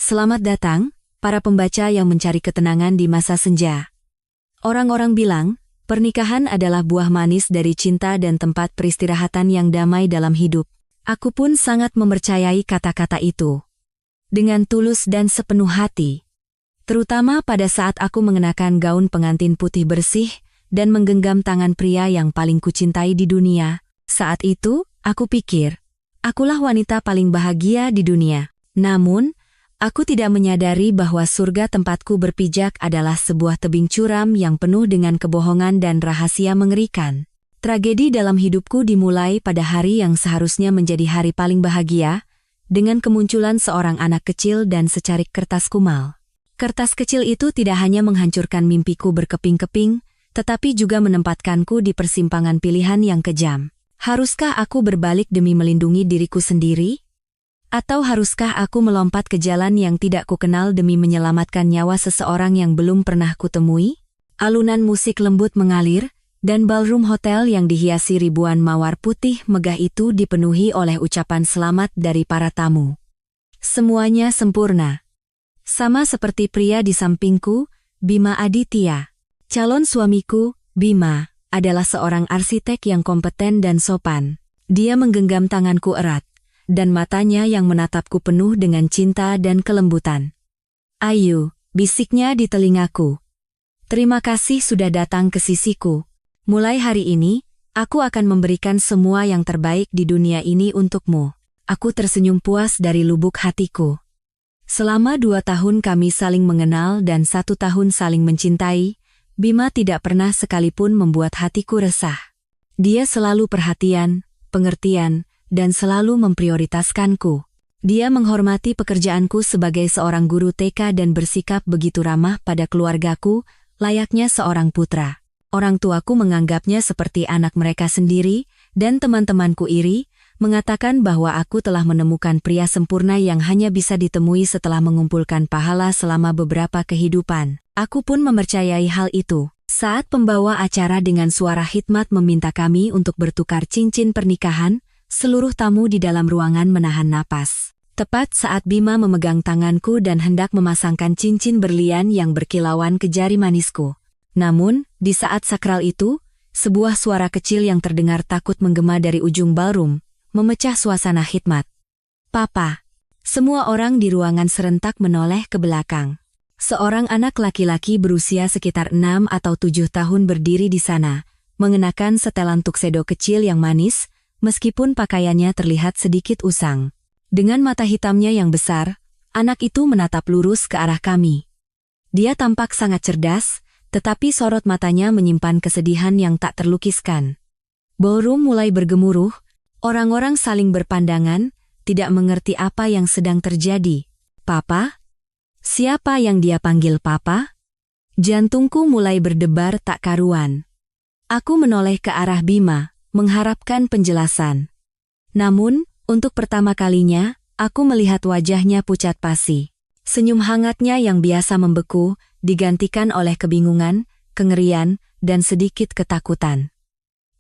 Selamat datang, para pembaca yang mencari ketenangan di masa senja. Orang-orang bilang, pernikahan adalah buah manis dari cinta dan tempat peristirahatan yang damai dalam hidup. Aku pun sangat mempercayai kata-kata itu. Dengan tulus dan sepenuh hati. Terutama pada saat aku mengenakan gaun pengantin putih bersih dan menggenggam tangan pria yang paling kucintai di dunia. Saat itu, aku pikir, akulah wanita paling bahagia di dunia. Namun, aku tidak menyadari bahwa surga tempatku berpijak adalah sebuah tebing curam yang penuh dengan kebohongan dan rahasia mengerikan. Tragedi dalam hidupku dimulai pada hari yang seharusnya menjadi hari paling bahagia, dengan kemunculan seorang anak kecil dan secarik kertas kumal. Kertas kecil itu tidak hanya menghancurkan mimpiku berkeping-keping, tetapi juga menempatkanku di persimpangan pilihan yang kejam. Haruskah aku berbalik demi melindungi diriku sendiri? Atau haruskah aku melompat ke jalan yang tidak kukenal demi menyelamatkan nyawa seseorang yang belum pernah kutemui? Alunan musik lembut mengalir, dan ballroom hotel yang dihiasi ribuan mawar putih megah itu dipenuhi oleh ucapan selamat dari para tamu. Semuanya sempurna. Sama seperti pria di sampingku, Bima Aditya. Calon suamiku, Bima, adalah seorang arsitek yang kompeten dan sopan. Dia menggenggam tanganku erat, dan matanya yang menatapku penuh dengan cinta dan kelembutan. "Ayu," bisiknya di telingaku. "Terima kasih sudah datang ke sisiku. Mulai hari ini, aku akan memberikan semua yang terbaik di dunia ini untukmu." Aku tersenyum puas dari lubuk hatiku. Selama 2 tahun kami saling mengenal dan 1 tahun saling mencintai, Bima tidak pernah sekalipun membuat hatiku resah. Dia selalu perhatian, pengertian, dan selalu memprioritaskanku. Dia menghormati pekerjaanku sebagai seorang guru TK dan bersikap begitu ramah pada keluargaku, layaknya seorang putra. Orang tuaku menganggapnya seperti anak mereka sendiri, dan teman-temanku iri, mengatakan bahwa aku telah menemukan pria sempurna yang hanya bisa ditemui setelah mengumpulkan pahala selama beberapa kehidupan. Aku pun mempercayai hal itu. Saat pembawa acara dengan suara hikmat meminta kami untuk bertukar cincin pernikahan, seluruh tamu di dalam ruangan menahan napas. Tepat saat Bima memegang tanganku dan hendak memasangkan cincin berlian yang berkilauan ke jari manisku. Namun, di saat sakral itu, sebuah suara kecil yang terdengar takut menggema dari ujung ballroom, memecah suasana hikmat. "Papa!" Semua orang di ruangan serentak menoleh ke belakang. Seorang anak laki-laki berusia sekitar 6 atau 7 tahun berdiri di sana, mengenakan setelan tuxedo kecil yang manis, meskipun pakaiannya terlihat sedikit usang. Dengan mata hitamnya yang besar, anak itu menatap lurus ke arah kami. Dia tampak sangat cerdas, tetapi sorot matanya menyimpan kesedihan yang tak terlukiskan. Ballroom mulai bergemuruh, orang-orang saling berpandangan, tidak mengerti apa yang sedang terjadi. "Papa? Siapa yang dia panggil Papa?" Jantungku mulai berdebar tak karuan. Aku menoleh ke arah Bima, mengharapkan penjelasan. Namun, untuk pertama kalinya, aku melihat wajahnya pucat pasi. Senyum hangatnya yang biasa membeku, digantikan oleh kebingungan, kengerian, dan sedikit ketakutan.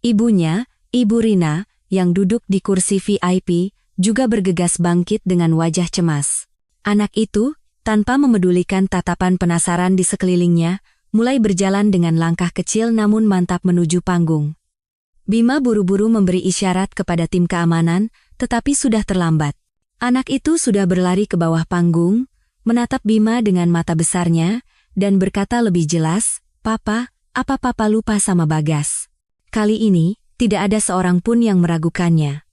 Ibunya, Ibu Rina, yang duduk di kursi VIP, juga bergegas bangkit dengan wajah cemas. Anak itu, tanpa memedulikan tatapan penasaran di sekelilingnya, mulai berjalan dengan langkah kecil namun mantap menuju panggung. Bima buru-buru memberi isyarat kepada tim keamanan, tetapi sudah terlambat. Anak itu sudah berlari ke bawah panggung, menatap Bima dengan mata besarnya, dan berkata lebih jelas, "Papa, apa Papa lupa sama Bagas?" Kali ini, tidak ada seorang pun yang meragukannya.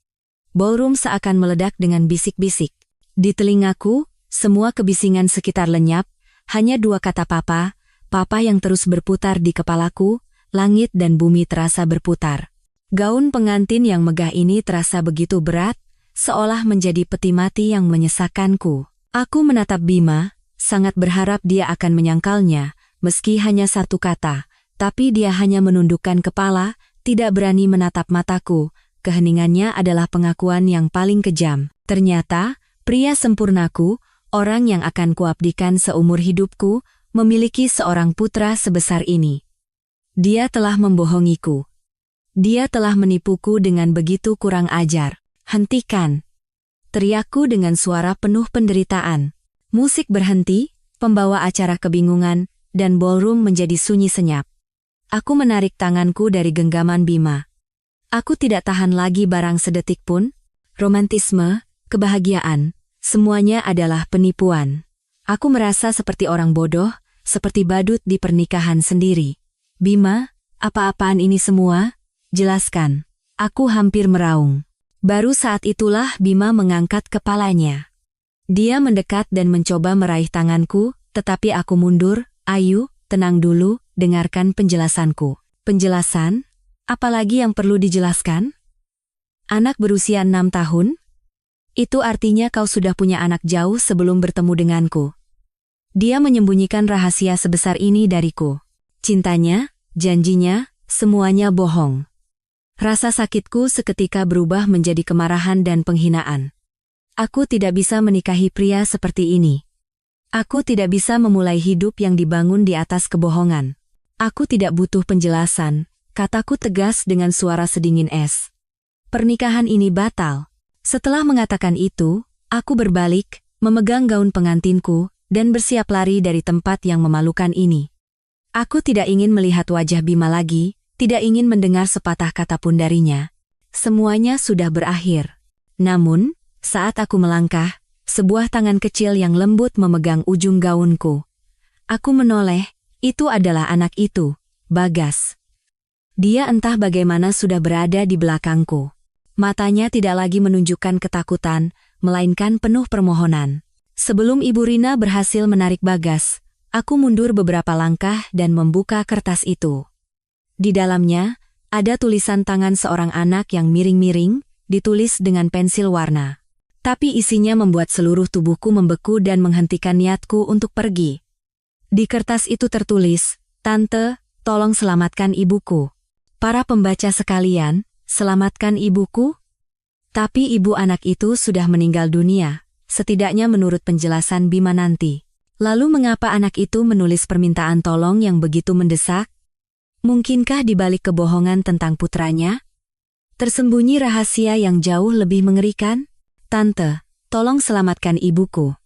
Ballroom seakan meledak dengan bisik-bisik. Di telingaku, semua kebisingan sekitar lenyap, hanya 2 kata Papa, Papa yang terus berputar di kepalaku, langit dan bumi terasa berputar. Gaun pengantin yang megah ini terasa begitu berat, seolah menjadi peti mati yang menyesakanku. Aku menatap Bima, sangat berharap dia akan menyangkalnya, meski hanya 1 kata, tapi dia hanya menundukkan kepala, tidak berani menatap mataku. Keheningannya adalah pengakuan yang paling kejam. Ternyata, pria sempurnaku, orang yang akan kuabdikan seumur hidupku, memiliki seorang putra sebesar ini. Dia telah membohongiku. Dia telah menipuku dengan begitu kurang ajar. "Hentikan!" teriakku dengan suara penuh penderitaan. Musik berhenti, pembawa acara kebingungan, dan ballroom menjadi sunyi senyap. Aku menarik tanganku dari genggaman Bima. Aku tidak tahan lagi barang sedetik pun. Romantisme, kebahagiaan, semuanya adalah penipuan. Aku merasa seperti orang bodoh, seperti badut di pernikahan sendiri. Bima, apa-apaan ini semua? Jelaskan. Aku hampir meraung. Baru saat itulah Bima mengangkat kepalanya. Dia mendekat dan mencoba meraih tanganku, tetapi aku mundur. Ayu, tenang dulu, dengarkan penjelasanku. Penjelasan? Apalagi yang perlu dijelaskan? Anak berusia 6 tahun? Itu artinya kau sudah punya anak jauh sebelum bertemu denganku. Dia menyembunyikan rahasia sebesar ini dariku. Cintanya, janjinya, semuanya bohong. Rasa sakitku seketika berubah menjadi kemarahan dan penghinaan. Aku tidak bisa menikahi pria seperti ini. Aku tidak bisa memulai hidup yang dibangun di atas kebohongan. Aku tidak butuh penjelasan, kataku tegas dengan suara sedingin es. Pernikahan ini batal. Setelah mengatakan itu, aku berbalik, memegang gaun pengantinku, dan bersiap lari dari tempat yang memalukan ini. Aku tidak ingin melihat wajah Bima lagi, tidak ingin mendengar sepatah kata pun darinya. Semuanya sudah berakhir. Namun, saat aku melangkah, sebuah tangan kecil yang lembut memegang ujung gaunku. Aku menoleh, itu adalah anak itu, Bagas. Dia entah bagaimana sudah berada di belakangku. Matanya tidak lagi menunjukkan ketakutan, melainkan penuh permohonan. Sebelum Ibu Rina berhasil menarik Bagas, aku mundur beberapa langkah dan membuka kertas itu. Di dalamnya, ada tulisan tangan seorang anak yang miring-miring, ditulis dengan pensil warna. Tapi isinya membuat seluruh tubuhku membeku dan menghentikan niatku untuk pergi. Di kertas itu tertulis, "Tante, tolong selamatkan ibuku. Para pembaca sekalian, selamatkan ibuku." Tapi ibu anak itu sudah meninggal dunia, setidaknya menurut penjelasan Bima nanti. Lalu mengapa anak itu menulis permintaan tolong yang begitu mendesak? Mungkinkah di balik kebohongan tentang putranya tersembunyi rahasia yang jauh lebih mengerikan? "Tante, tolong selamatkan ibuku."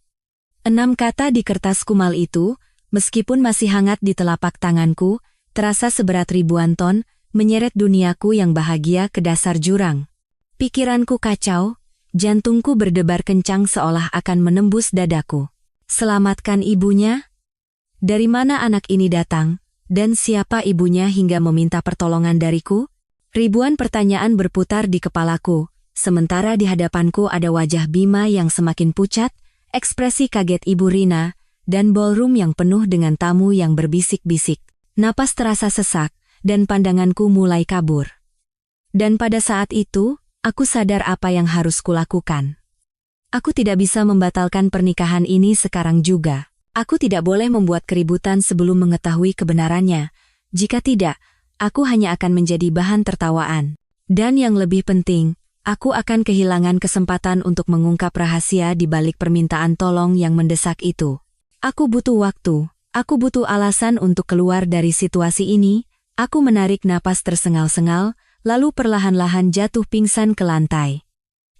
6 kata di kertas kumal itu, meskipun masih hangat di telapak tanganku, terasa seberat ribuan ton, menyeret duniaku yang bahagia ke dasar jurang. Pikiranku kacau, jantungku berdebar kencang seolah akan menembus dadaku. Selamatkan ibunya? Dari mana anak ini datang? Dan siapa ibunya hingga meminta pertolongan dariku? Ribuan pertanyaan berputar di kepalaku, sementara di hadapanku ada wajah Bima yang semakin pucat, ekspresi kaget Ibu Rina, dan ballroom yang penuh dengan tamu yang berbisik-bisik. Napas terasa sesak, dan pandanganku mulai kabur. Dan pada saat itu, aku sadar apa yang harus kulakukan. Aku tidak bisa membatalkan pernikahan ini sekarang juga. Aku tidak boleh membuat keributan sebelum mengetahui kebenarannya. Jika tidak, aku hanya akan menjadi bahan tertawaan. Dan yang lebih penting, aku akan kehilangan kesempatan untuk mengungkap rahasia di balik permintaan tolong yang mendesak itu. Aku butuh waktu, aku butuh alasan untuk keluar dari situasi ini. Aku menarik napas tersengal-sengal, lalu perlahan-lahan jatuh pingsan ke lantai.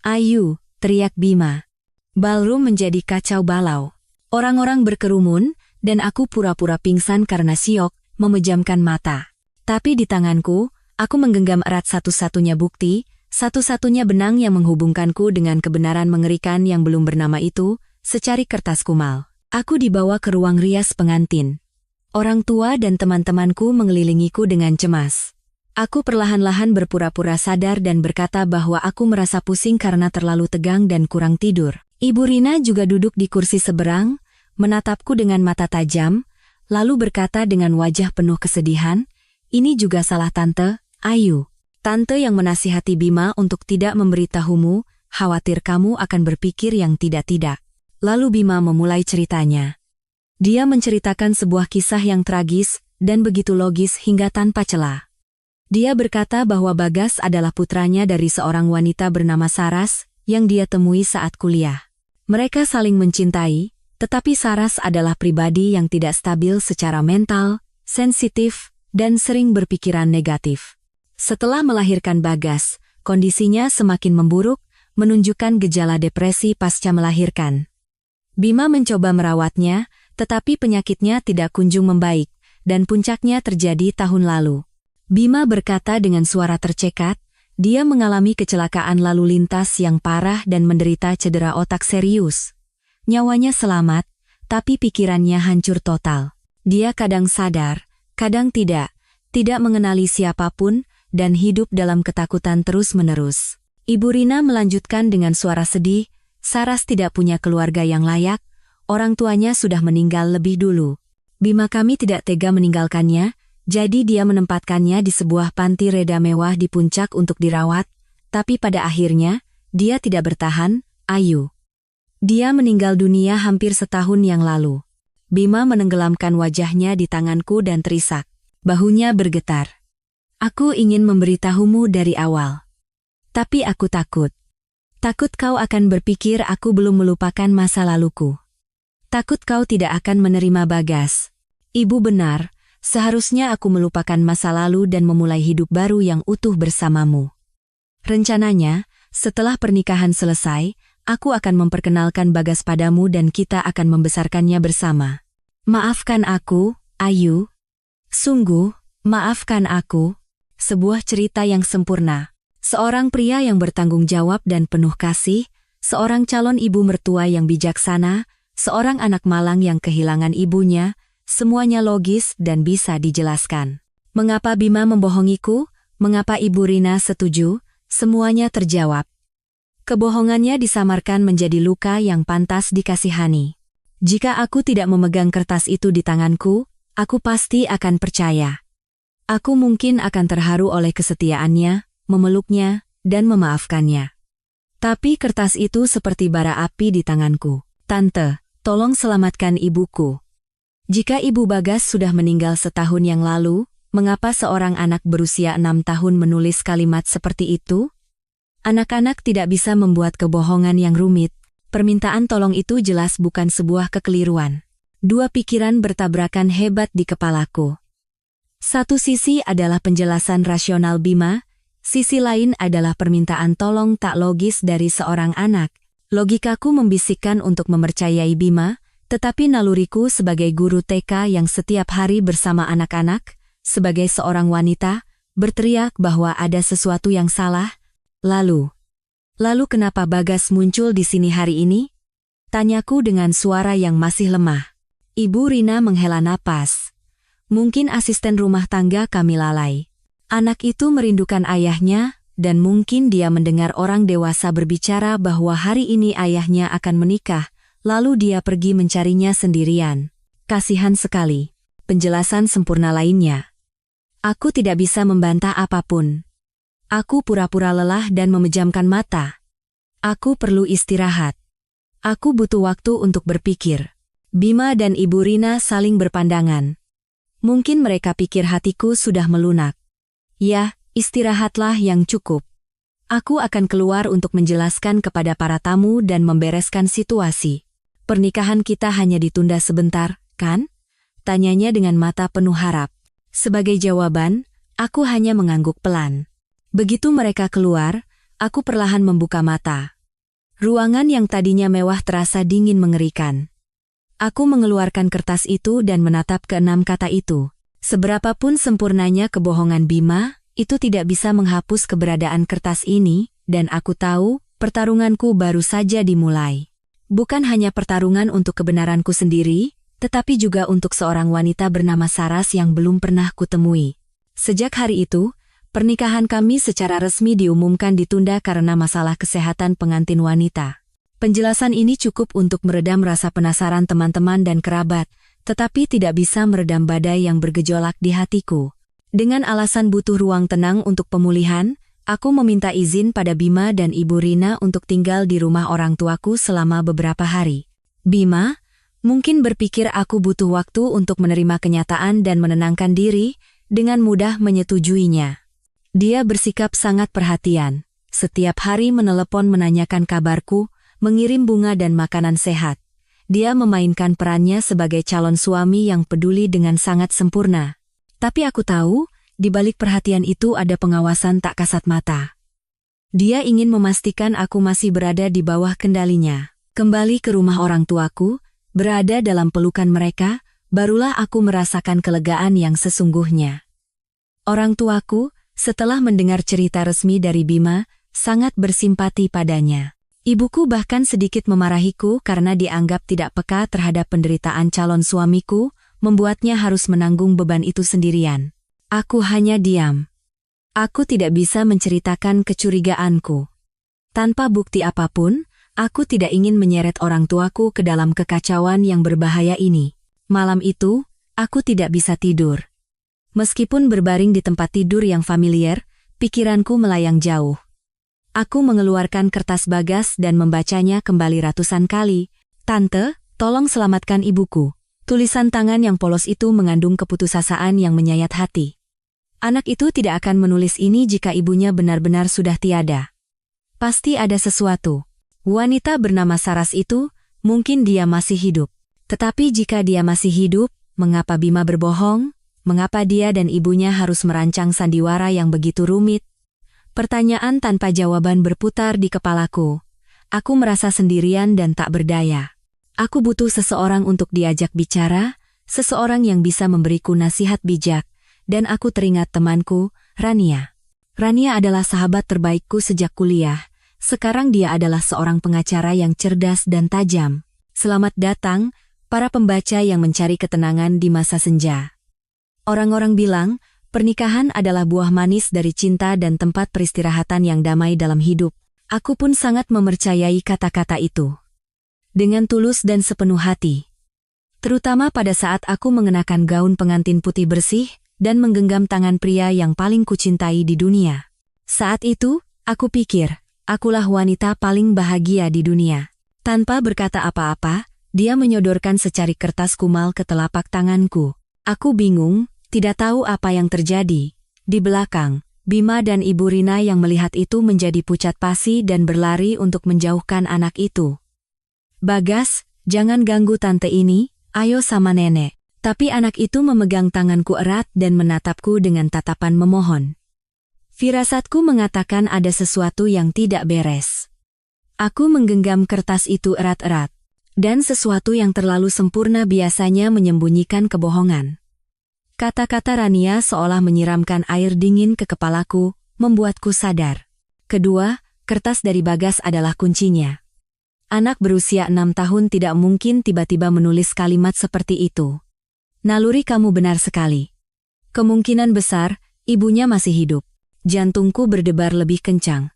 "Ayu!" teriak Bima. Ballroom menjadi kacau balau. Orang-orang berkerumun, dan aku pura-pura pingsan karena syok, memejamkan mata. Tapi di tanganku, aku menggenggam erat satu-satunya bukti, satu-satunya benang yang menghubungkanku dengan kebenaran mengerikan yang belum bernama itu, secari kertas kumal. Aku dibawa ke ruang rias pengantin. Orang tua dan teman-temanku mengelilingiku dengan cemas. Aku perlahan-lahan berpura-pura sadar dan berkata bahwa aku merasa pusing karena terlalu tegang dan kurang tidur. Ibu Rina juga duduk di kursi seberang, menatapku dengan mata tajam, lalu berkata dengan wajah penuh kesedihan, "Ini juga salah Tante, Ayu. Tante yang menasihati Bima untuk tidak memberitahumu, khawatir kamu akan berpikir yang tidak-tidak." Lalu Bima memulai ceritanya. Dia menceritakan sebuah kisah yang tragis dan begitu logis hingga tanpa celah. Dia berkata bahwa Bagas adalah putranya dari seorang wanita bernama Saras yang dia temui saat kuliah. Mereka saling mencintai, tetapi Saras adalah pribadi yang tidak stabil secara mental, sensitif, dan sering berpikiran negatif. Setelah melahirkan Bagas, kondisinya semakin memburuk, menunjukkan gejala depresi pasca melahirkan. Bima mencoba merawatnya, tetapi penyakitnya tidak kunjung membaik, dan puncaknya terjadi tahun lalu. Bima berkata dengan suara tercekat, dia mengalami kecelakaan lalu lintas yang parah dan menderita cedera otak serius. Nyawanya selamat, tapi pikirannya hancur total. Dia kadang sadar, kadang tidak mengenali siapapun, dan hidup dalam ketakutan terus-menerus. Ibu Rina melanjutkan dengan suara sedih, Saras tidak punya keluarga yang layak, orang tuanya sudah meninggal lebih dulu. Bima kami tidak tega meninggalkannya, jadi dia menempatkannya di sebuah panti reda mewah di puncak untuk dirawat, tapi pada akhirnya, dia tidak bertahan, Ayu. Dia meninggal dunia hampir setahun yang lalu. Bima menenggelamkan wajahnya di tanganku dan terisak. Bahunya bergetar. Aku ingin memberitahumu dari awal. Tapi aku takut. Takut kau akan berpikir aku belum melupakan masa laluku. Takut kau tidak akan menerima Bagas. Ibu benar, seharusnya aku melupakan masa lalu dan memulai hidup baru yang utuh bersamamu. Rencananya, setelah pernikahan selesai, aku akan memperkenalkan Bagas padamu dan kita akan membesarkannya bersama. Maafkan aku, Ayu. Sungguh, maafkan aku. Sebuah cerita yang sempurna. Seorang pria yang bertanggung jawab dan penuh kasih, seorang calon ibu mertua yang bijaksana, seorang anak malang yang kehilangan ibunya, semuanya logis dan bisa dijelaskan. Mengapa Bima membohongiku? Mengapa Ibu Rina setuju? Semuanya terjawab. Kebohongannya disamarkan menjadi luka yang pantas dikasihani. Jika aku tidak memegang kertas itu di tanganku, aku pasti akan percaya. Aku mungkin akan terharu oleh kesetiaannya, memeluknya, dan memaafkannya. Tapi kertas itu seperti bara api di tanganku. Tante, tolong selamatkan ibuku. Jika Ibu Bagas sudah meninggal setahun yang lalu, mengapa seorang anak berusia 6 tahun menulis kalimat seperti itu? Anak-anak tidak bisa membuat kebohongan yang rumit. Permintaan tolong itu jelas bukan sebuah kekeliruan. Dua pikiran bertabrakan hebat di kepalaku. Satu sisi adalah penjelasan rasional Bima, sisi lain adalah permintaan tolong tak logis dari seorang anak. Logikaku membisikkan untuk mempercayai Bima, tetapi naluriku sebagai guru TK yang setiap hari bersama anak-anak, sebagai seorang wanita, berteriak bahwa ada sesuatu yang salah. Lalu kenapa Bagas muncul di sini hari ini? Tanyaku dengan suara yang masih lemah. Ibu Rina menghela napas. Mungkin asisten rumah tangga kami lalai. Anak itu merindukan ayahnya, dan mungkin dia mendengar orang dewasa berbicara bahwa hari ini ayahnya akan menikah, lalu dia pergi mencarinya sendirian. Kasihan sekali. Penjelasan sempurna lainnya. Aku tidak bisa membantah apapun. Aku pura-pura lelah dan memejamkan mata. Aku perlu istirahat. Aku butuh waktu untuk berpikir. Bima dan Ibu Rina saling berpandangan. Mungkin mereka pikir hatiku sudah melunak. Ya, istirahatlah yang cukup. Aku akan keluar untuk menjelaskan kepada para tamu dan membereskan situasi. Pernikahan kita hanya ditunda sebentar, kan? Tanyanya dengan mata penuh harap. Sebagai jawaban, aku hanya mengangguk pelan. Begitu mereka keluar, aku perlahan membuka mata. Ruangan yang tadinya mewah terasa dingin mengerikan. Aku mengeluarkan kertas itu dan menatap ke-6 kata itu. Seberapapun sempurnanya kebohongan Bima, itu tidak bisa menghapus keberadaan kertas ini, dan aku tahu, pertarunganku baru saja dimulai. Bukan hanya pertarungan untuk kebenaranku sendiri, tetapi juga untuk seorang wanita bernama Saras yang belum pernah kutemui. Sejak hari itu, pernikahan kami secara resmi diumumkan ditunda karena masalah kesehatan pengantin wanita. Penjelasan ini cukup untuk meredam rasa penasaran teman-teman dan kerabat, tetapi tidak bisa meredam badai yang bergejolak di hatiku. Dengan alasan butuh ruang tenang untuk pemulihan, aku meminta izin pada Bima dan Ibu Rina untuk tinggal di rumah orang tuaku selama beberapa hari. Bima, mungkin berpikir aku butuh waktu untuk menerima kenyataan dan menenangkan diri, dengan mudah menyetujuinya. Dia bersikap sangat perhatian. Setiap hari menelepon menanyakan kabarku, mengirim bunga dan makanan sehat. Dia memainkan perannya sebagai calon suami yang peduli dengan sangat sempurna. Tapi aku tahu, di balik perhatian itu ada pengawasan tak kasat mata. Dia ingin memastikan aku masih berada di bawah kendalinya. Kembali ke rumah orang tuaku, berada dalam pelukan mereka, barulah aku merasakan kelegaan yang sesungguhnya. Orang tuaku, setelah mendengar cerita resmi dari Bima, sangat bersimpati padanya. Ibuku bahkan sedikit memarahiku karena dianggap tidak peka terhadap penderitaan calon suamiku, membuatnya harus menanggung beban itu sendirian. Aku hanya diam. Aku tidak bisa menceritakan kecurigaanku. Tanpa bukti apapun, aku tidak ingin menyeret orang tuaku ke dalam kekacauan yang berbahaya ini. Malam itu, aku tidak bisa tidur. Meskipun berbaring di tempat tidur yang familiar, pikiranku melayang jauh. Aku mengeluarkan kertas Bagas dan membacanya kembali ratusan kali. "Tante, tolong selamatkan ibuku." Tulisan tangan yang polos itu mengandung keputusasaan yang menyayat hati. Anak itu tidak akan menulis ini jika ibunya benar-benar sudah tiada. Pasti ada sesuatu. Wanita bernama Saras itu, mungkin dia masih hidup. Tetapi jika dia masih hidup, mengapa Bima berbohong? Mengapa dia dan ibunya harus merancang sandiwara yang begitu rumit? Pertanyaan tanpa jawaban berputar di kepalaku. Aku merasa sendirian dan tak berdaya. Aku butuh seseorang untuk diajak bicara, seseorang yang bisa memberiku nasihat bijak, dan aku teringat temanku, Rania. Rania adalah sahabat terbaikku sejak kuliah. Sekarang dia adalah seorang pengacara yang cerdas dan tajam. Selamat datang, para pembaca yang mencari ketenangan di masa senja. Orang-orang bilang, pernikahan adalah buah manis dari cinta dan tempat peristirahatan yang damai dalam hidup. Aku pun sangat mempercayai kata-kata itu. Dengan tulus dan sepenuh hati. Terutama pada saat aku mengenakan gaun pengantin putih bersih dan menggenggam tangan pria yang paling kucintai di dunia. Saat itu, aku pikir, akulah wanita paling bahagia di dunia. Tanpa berkata apa-apa, dia menyodorkan secarik kertas kumal ke telapak tanganku. Aku bingung, tidak tahu apa yang terjadi. Di belakang, Bima dan Ibu Rina yang melihat itu menjadi pucat pasi dan berlari untuk menjauhkan anak itu. "Bagas, jangan ganggu tante ini, ayo sama nenek." Tapi anak itu memegang tanganku erat dan menatapku dengan tatapan memohon. Firasatku mengatakan ada sesuatu yang tidak beres. Aku menggenggam kertas itu erat-erat. Dan sesuatu yang terlalu sempurna biasanya menyembunyikan kebohongan. Kata-kata Rania seolah menyiramkan air dingin ke kepalaku, membuatku sadar. Kedua, kertas dari Bagas adalah kuncinya. Anak berusia 6 tahun tidak mungkin tiba-tiba menulis kalimat seperti itu. "Naluri kamu benar sekali. Kemungkinan besar, ibunya masih hidup." Jantungku berdebar lebih kencang.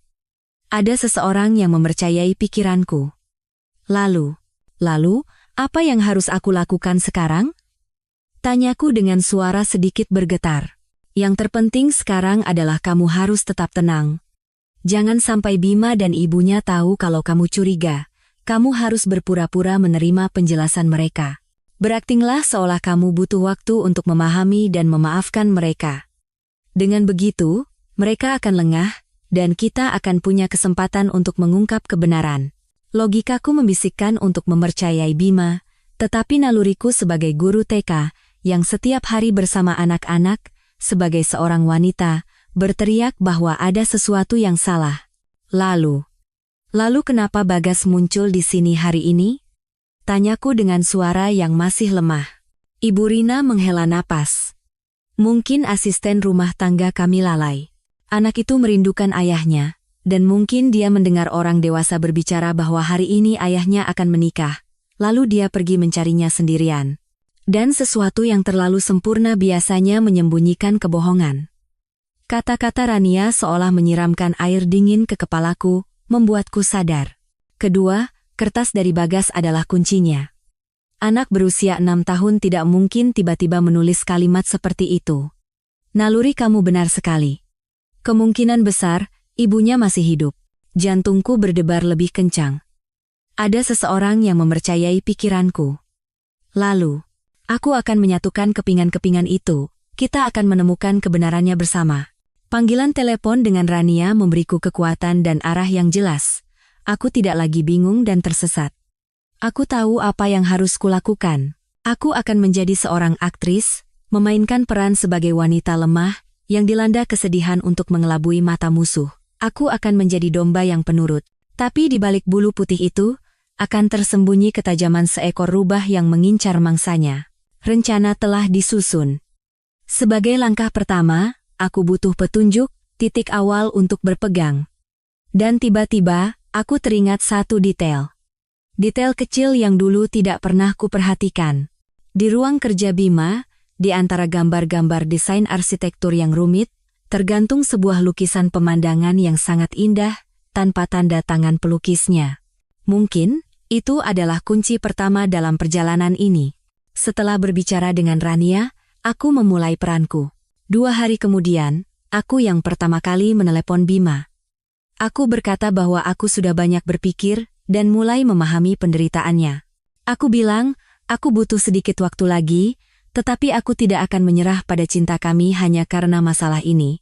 Ada seseorang yang mempercayai pikiranku. Lalu, apa yang harus aku lakukan sekarang? Tanyaku dengan suara sedikit bergetar. "Yang terpenting sekarang adalah kamu harus tetap tenang. Jangan sampai Bima dan ibunya tahu kalau kamu curiga. Kamu harus berpura-pura menerima penjelasan mereka. Beraktinglah seolah kamu butuh waktu untuk memahami dan memaafkan mereka. Dengan begitu, mereka akan lengah, dan kita akan punya kesempatan untuk mengungkap kebenaran." Logikaku membisikkan untuk mempercayai Bima, tetapi naluriku sebagai guru TK, yang setiap hari bersama anak-anak, sebagai seorang wanita, berteriak bahwa ada sesuatu yang salah. Lalu kenapa Bagas muncul di sini hari ini? Tanyaku dengan suara yang masih lemah. Ibu Rina menghela napas. "Mungkin asisten rumah tangga kami lalai. Anak itu merindukan ayahnya, dan mungkin dia mendengar orang dewasa berbicara bahwa hari ini ayahnya akan menikah, lalu dia pergi mencarinya sendirian. Dan sesuatu yang terlalu sempurna biasanya menyembunyikan kebohongan." Kata-kata Rania seolah menyiramkan air dingin ke kepalaku, membuatku sadar. Kedua, kertas dari Bagas adalah kuncinya. Anak berusia 6 tahun tidak mungkin tiba-tiba menulis kalimat seperti itu. "Naluri kamu benar sekali. Kemungkinan besar, ibunya masih hidup." Jantungku berdebar lebih kencang. Ada seseorang yang mempercayai pikiranku. Lalu, aku akan menyatukan kepingan-kepingan itu. Kita akan menemukan kebenarannya bersama. Panggilan telepon dengan Rania memberiku kekuatan dan arah yang jelas. Aku tidak lagi bingung dan tersesat. Aku tahu apa yang harus kulakukan. Aku akan menjadi seorang aktris, memainkan peran sebagai wanita lemah, yang dilanda kesedihan untuk mengelabui mata musuh. Aku akan menjadi domba yang penurut. Tapi di balik bulu putih itu, Akan tersembunyi ketajaman seekor rubah yang mengincar mangsanya. Rencana telah disusun. Sebagai langkah pertama, aku butuh petunjuk, titik awal untuk berpegang. Dan tiba-tiba, aku teringat satu detail. Detail kecil yang dulu tidak pernah kuperhatikan. Di ruang kerja Bima, di antara gambar-gambar desain arsitektur yang rumit, tergantung sebuah lukisan pemandangan yang sangat indah, tanpa tanda tangan pelukisnya. Mungkin, itu adalah kunci pertama dalam perjalanan ini. Setelah berbicara dengan Rania, aku memulai peranku. 2 hari kemudian, aku yang pertama kali menelepon Bima. Aku berkata bahwa aku sudah banyak berpikir dan mulai memahami penderitaannya. Aku bilang, aku butuh sedikit waktu lagi, tetapi aku tidak akan menyerah pada cinta kami hanya karena masalah ini.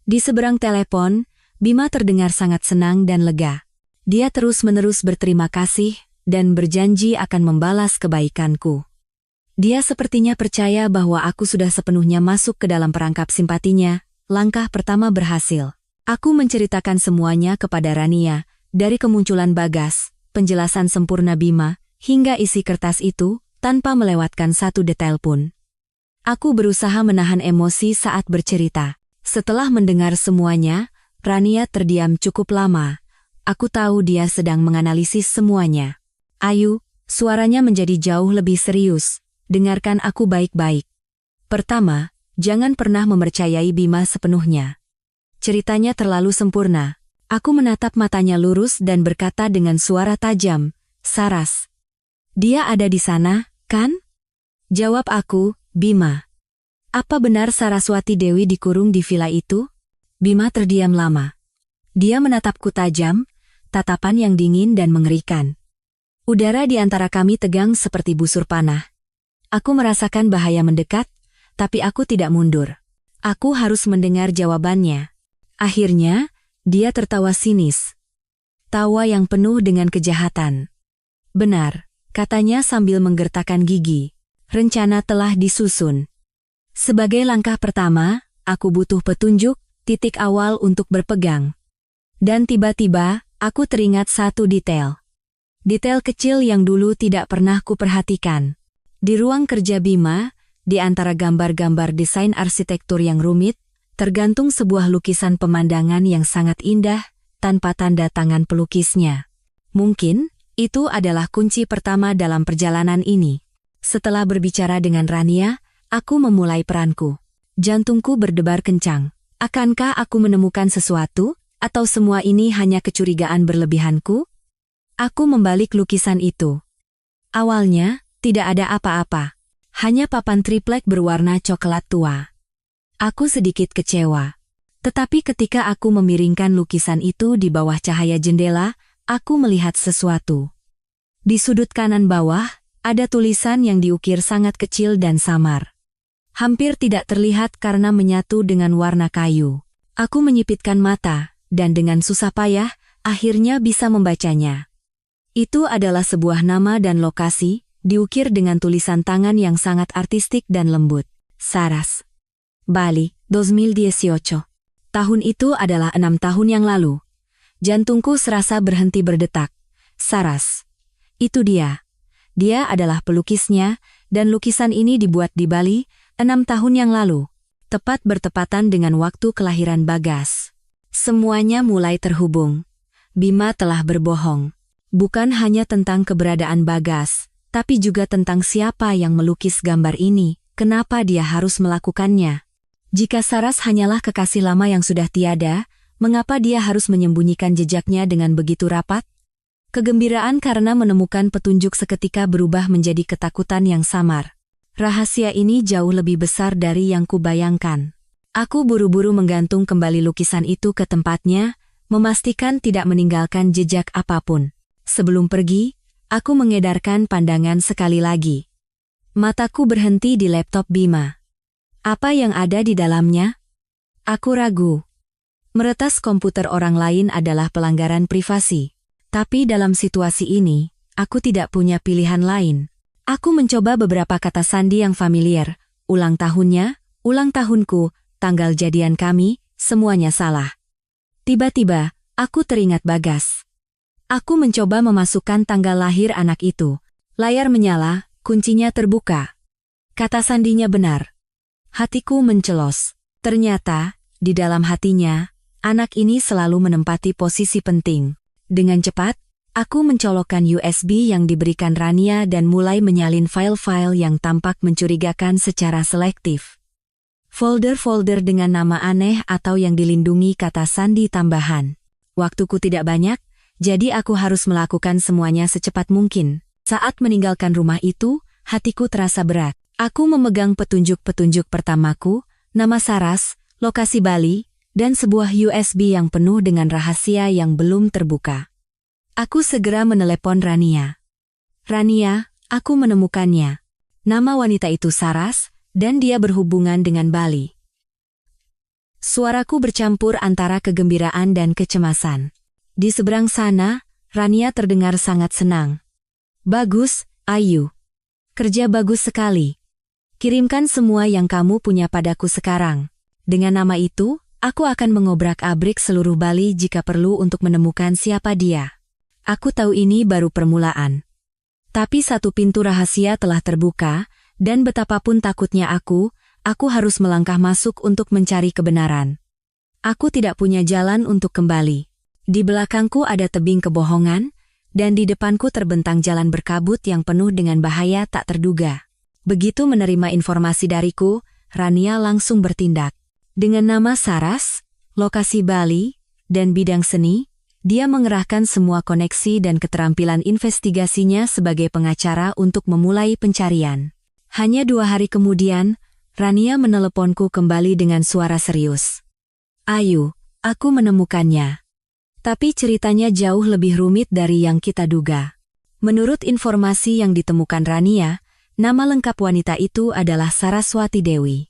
Di seberang telepon, Bima terdengar sangat senang dan lega. Dia terus-menerus berterima kasih dan berjanji akan membalas kebaikanku. Dia sepertinya percaya bahwa aku sudah sepenuhnya masuk ke dalam perangkap simpatinya. Langkah pertama berhasil. Aku menceritakan semuanya kepada Rania, dari kemunculan Bagas, penjelasan sempurna Bima, hingga isi kertas itu, tanpa melewatkan satu detail pun. Aku berusaha menahan emosi saat bercerita. Setelah mendengar semuanya, Rania terdiam cukup lama. Aku tahu dia sedang menganalisis semuanya. Ayu, suaranya menjadi jauh lebih serius. Dengarkan aku baik-baik. Pertama, jangan pernah mempercayai Bima sepenuhnya. Ceritanya terlalu sempurna. Aku menatap matanya lurus dan berkata dengan suara tajam, "Saras. Dia ada di sana, kan?" Jawab aku, "Bima. Apa benar Saraswati Dewi dikurung di villa itu?" Bima terdiam lama. Dia menatapku tajam, tatapan yang dingin dan mengerikan. Udara di antara kami tegang seperti busur panah. Aku merasakan bahaya mendekat, tapi aku tidak mundur. Aku harus mendengar jawabannya. Akhirnya, dia tertawa sinis. Tawa yang penuh dengan kejahatan. "Benar," katanya sambil menggertakkan gigi. "Rencana telah disusun. Sebagai langkah pertama, aku butuh petunjuk, titik awal untuk berpegang." Dan tiba-tiba, aku teringat satu detail. Detail kecil yang dulu tidak pernah kuperhatikan. Di ruang kerja Bima, di antara gambar-gambar desain arsitektur yang rumit, tergantung sebuah lukisan pemandangan yang sangat indah, tanpa tanda tangan pelukisnya. Mungkin, itu adalah kunci pertama dalam perjalanan ini. Setelah berbicara dengan Rania, aku memulai peranku. Jantungku berdebar kencang. Akankah aku menemukan sesuatu, atau semua ini hanya kecurigaan berlebihanku? Aku membalik lukisan itu. Awalnya, tidak ada apa-apa. Hanya papan triplek berwarna coklat tua. Aku sedikit kecewa. Tetapi ketika aku memiringkan lukisan itu di bawah cahaya jendela, aku melihat sesuatu. Di sudut kanan bawah, ada tulisan yang diukir sangat kecil dan samar. Hampir tidak terlihat karena menyatu dengan warna kayu. Aku menyipitkan mata, dan dengan susah payah, akhirnya bisa membacanya. Itu adalah sebuah nama dan lokasi, diukir dengan tulisan tangan yang sangat artistik dan lembut. Saras. Bali, 2018. Tahun itu adalah 6 tahun yang lalu. Jantungku serasa berhenti berdetak. Saras. Itu dia. Dia adalah pelukisnya, dan lukisan ini dibuat di Bali, 6 tahun yang lalu. Tepat bertepatan dengan waktu kelahiran Bagas. Semuanya mulai terhubung. Bima telah berbohong. Bukan hanya tentang keberadaan Bagas, tapi juga tentang siapa yang melukis gambar ini, kenapa dia harus melakukannya. Jika Saras hanyalah kekasih lama yang sudah tiada, mengapa dia harus menyembunyikan jejaknya dengan begitu rapat? Kegembiraan karena menemukan petunjuk seketika berubah menjadi ketakutan yang samar. Rahasia ini jauh lebih besar dari yang kubayangkan. Aku buru-buru menggantung kembali lukisan itu ke tempatnya, memastikan tidak meninggalkan jejak apapun. Sebelum pergi, aku mengedarkan pandangan sekali lagi. Mataku berhenti di laptop Bima. Apa yang ada di dalamnya? Aku ragu. Meretas komputer orang lain adalah pelanggaran privasi. Tapi dalam situasi ini, aku tidak punya pilihan lain. Aku mencoba beberapa kata sandi yang familiar. Ulang tahunnya, ulang tahunku, tanggal jadian kami, semuanya salah. Tiba-tiba, aku teringat Bagas. Aku mencoba memasukkan tanggal lahir anak itu. Layar menyala, kuncinya terbuka. Kata sandinya benar. Hatiku mencelos. Ternyata, di dalam hatinya, anak ini selalu menempati posisi penting. Dengan cepat, aku mencolokkan USB yang diberikan Rania dan mulai menyalin file-file yang tampak mencurigakan secara selektif. Folder-folder dengan nama aneh atau yang dilindungi kata sandi tambahan. Waktuku tidak banyak, jadi aku harus melakukan semuanya secepat mungkin. Saat meninggalkan rumah itu, hatiku terasa berat. Aku memegang petunjuk-petunjuk pertamaku, nama Saras, lokasi Bali, dan sebuah USB yang penuh dengan rahasia yang belum terbuka. Aku segera menelepon Rania. Rania, aku menemukannya. Nama wanita itu Saras, dan dia berhubungan dengan Bali. Suaraku bercampur antara kegembiraan dan kecemasan. Di seberang sana, Rania terdengar sangat senang. Bagus, Ayu. Kerja bagus sekali. Kirimkan semua yang kamu punya padaku sekarang. Dengan nama itu, aku akan mengobrak-abrik seluruh Bali jika perlu untuk menemukan siapa dia. Aku tahu ini baru permulaan. Tapi satu pintu rahasia telah terbuka, dan betapapun takutnya aku harus melangkah masuk untuk mencari kebenaran. Aku tidak punya jalan untuk kembali. Di belakangku ada tebing kebohongan, dan di depanku terbentang jalan berkabut yang penuh dengan bahaya tak terduga. Begitu menerima informasi dariku, Rania langsung bertindak. Dengan nama Saras, lokasi Bali, dan bidang seni, dia mengerahkan semua koneksi dan keterampilan investigasinya sebagai pengacara untuk memulai pencarian. Hanya 2 hari kemudian, Rania meneleponku kembali dengan suara serius. Ayu, aku menemukannya. Tapi ceritanya jauh lebih rumit dari yang kita duga. Menurut informasi yang ditemukan Rania, nama lengkap wanita itu adalah Saraswati Dewi.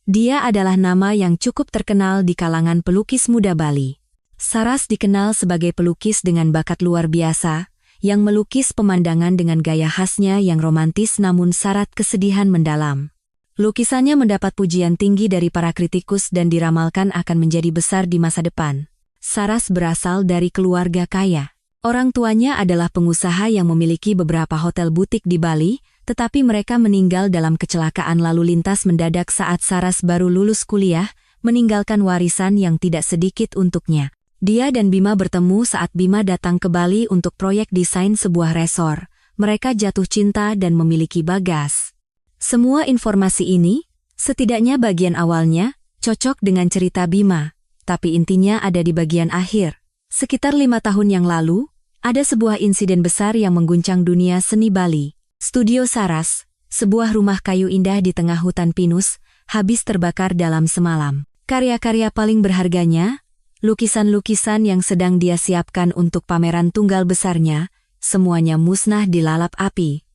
Dia adalah nama yang cukup terkenal di kalangan pelukis muda Bali. Saras dikenal sebagai pelukis dengan bakat luar biasa, yang melukis pemandangan dengan gaya khasnya yang romantis namun syarat kesedihan mendalam. Lukisannya mendapat pujian tinggi dari para kritikus dan diramalkan akan menjadi besar di masa depan. Saras berasal dari keluarga kaya. Orang tuanya adalah pengusaha yang memiliki beberapa hotel butik di Bali, tetapi mereka meninggal dalam kecelakaan lalu lintas mendadak saat Saras baru lulus kuliah, meninggalkan warisan yang tidak sedikit untuknya. Dia dan Bima bertemu saat Bima datang ke Bali untuk proyek desain sebuah resor. Mereka jatuh cinta dan memiliki Bagas. Semua informasi ini, setidaknya bagian awalnya, cocok dengan cerita Bima. Tapi intinya ada di bagian akhir. Sekitar 5 tahun yang lalu, ada sebuah insiden besar yang mengguncang dunia seni Bali. Studio Saras, sebuah rumah kayu indah di tengah hutan pinus, habis terbakar dalam semalam. Karya-karya paling berharganya, lukisan-lukisan yang sedang dia siapkan untuk pameran tunggal besarnya, semuanya musnah dilalap api.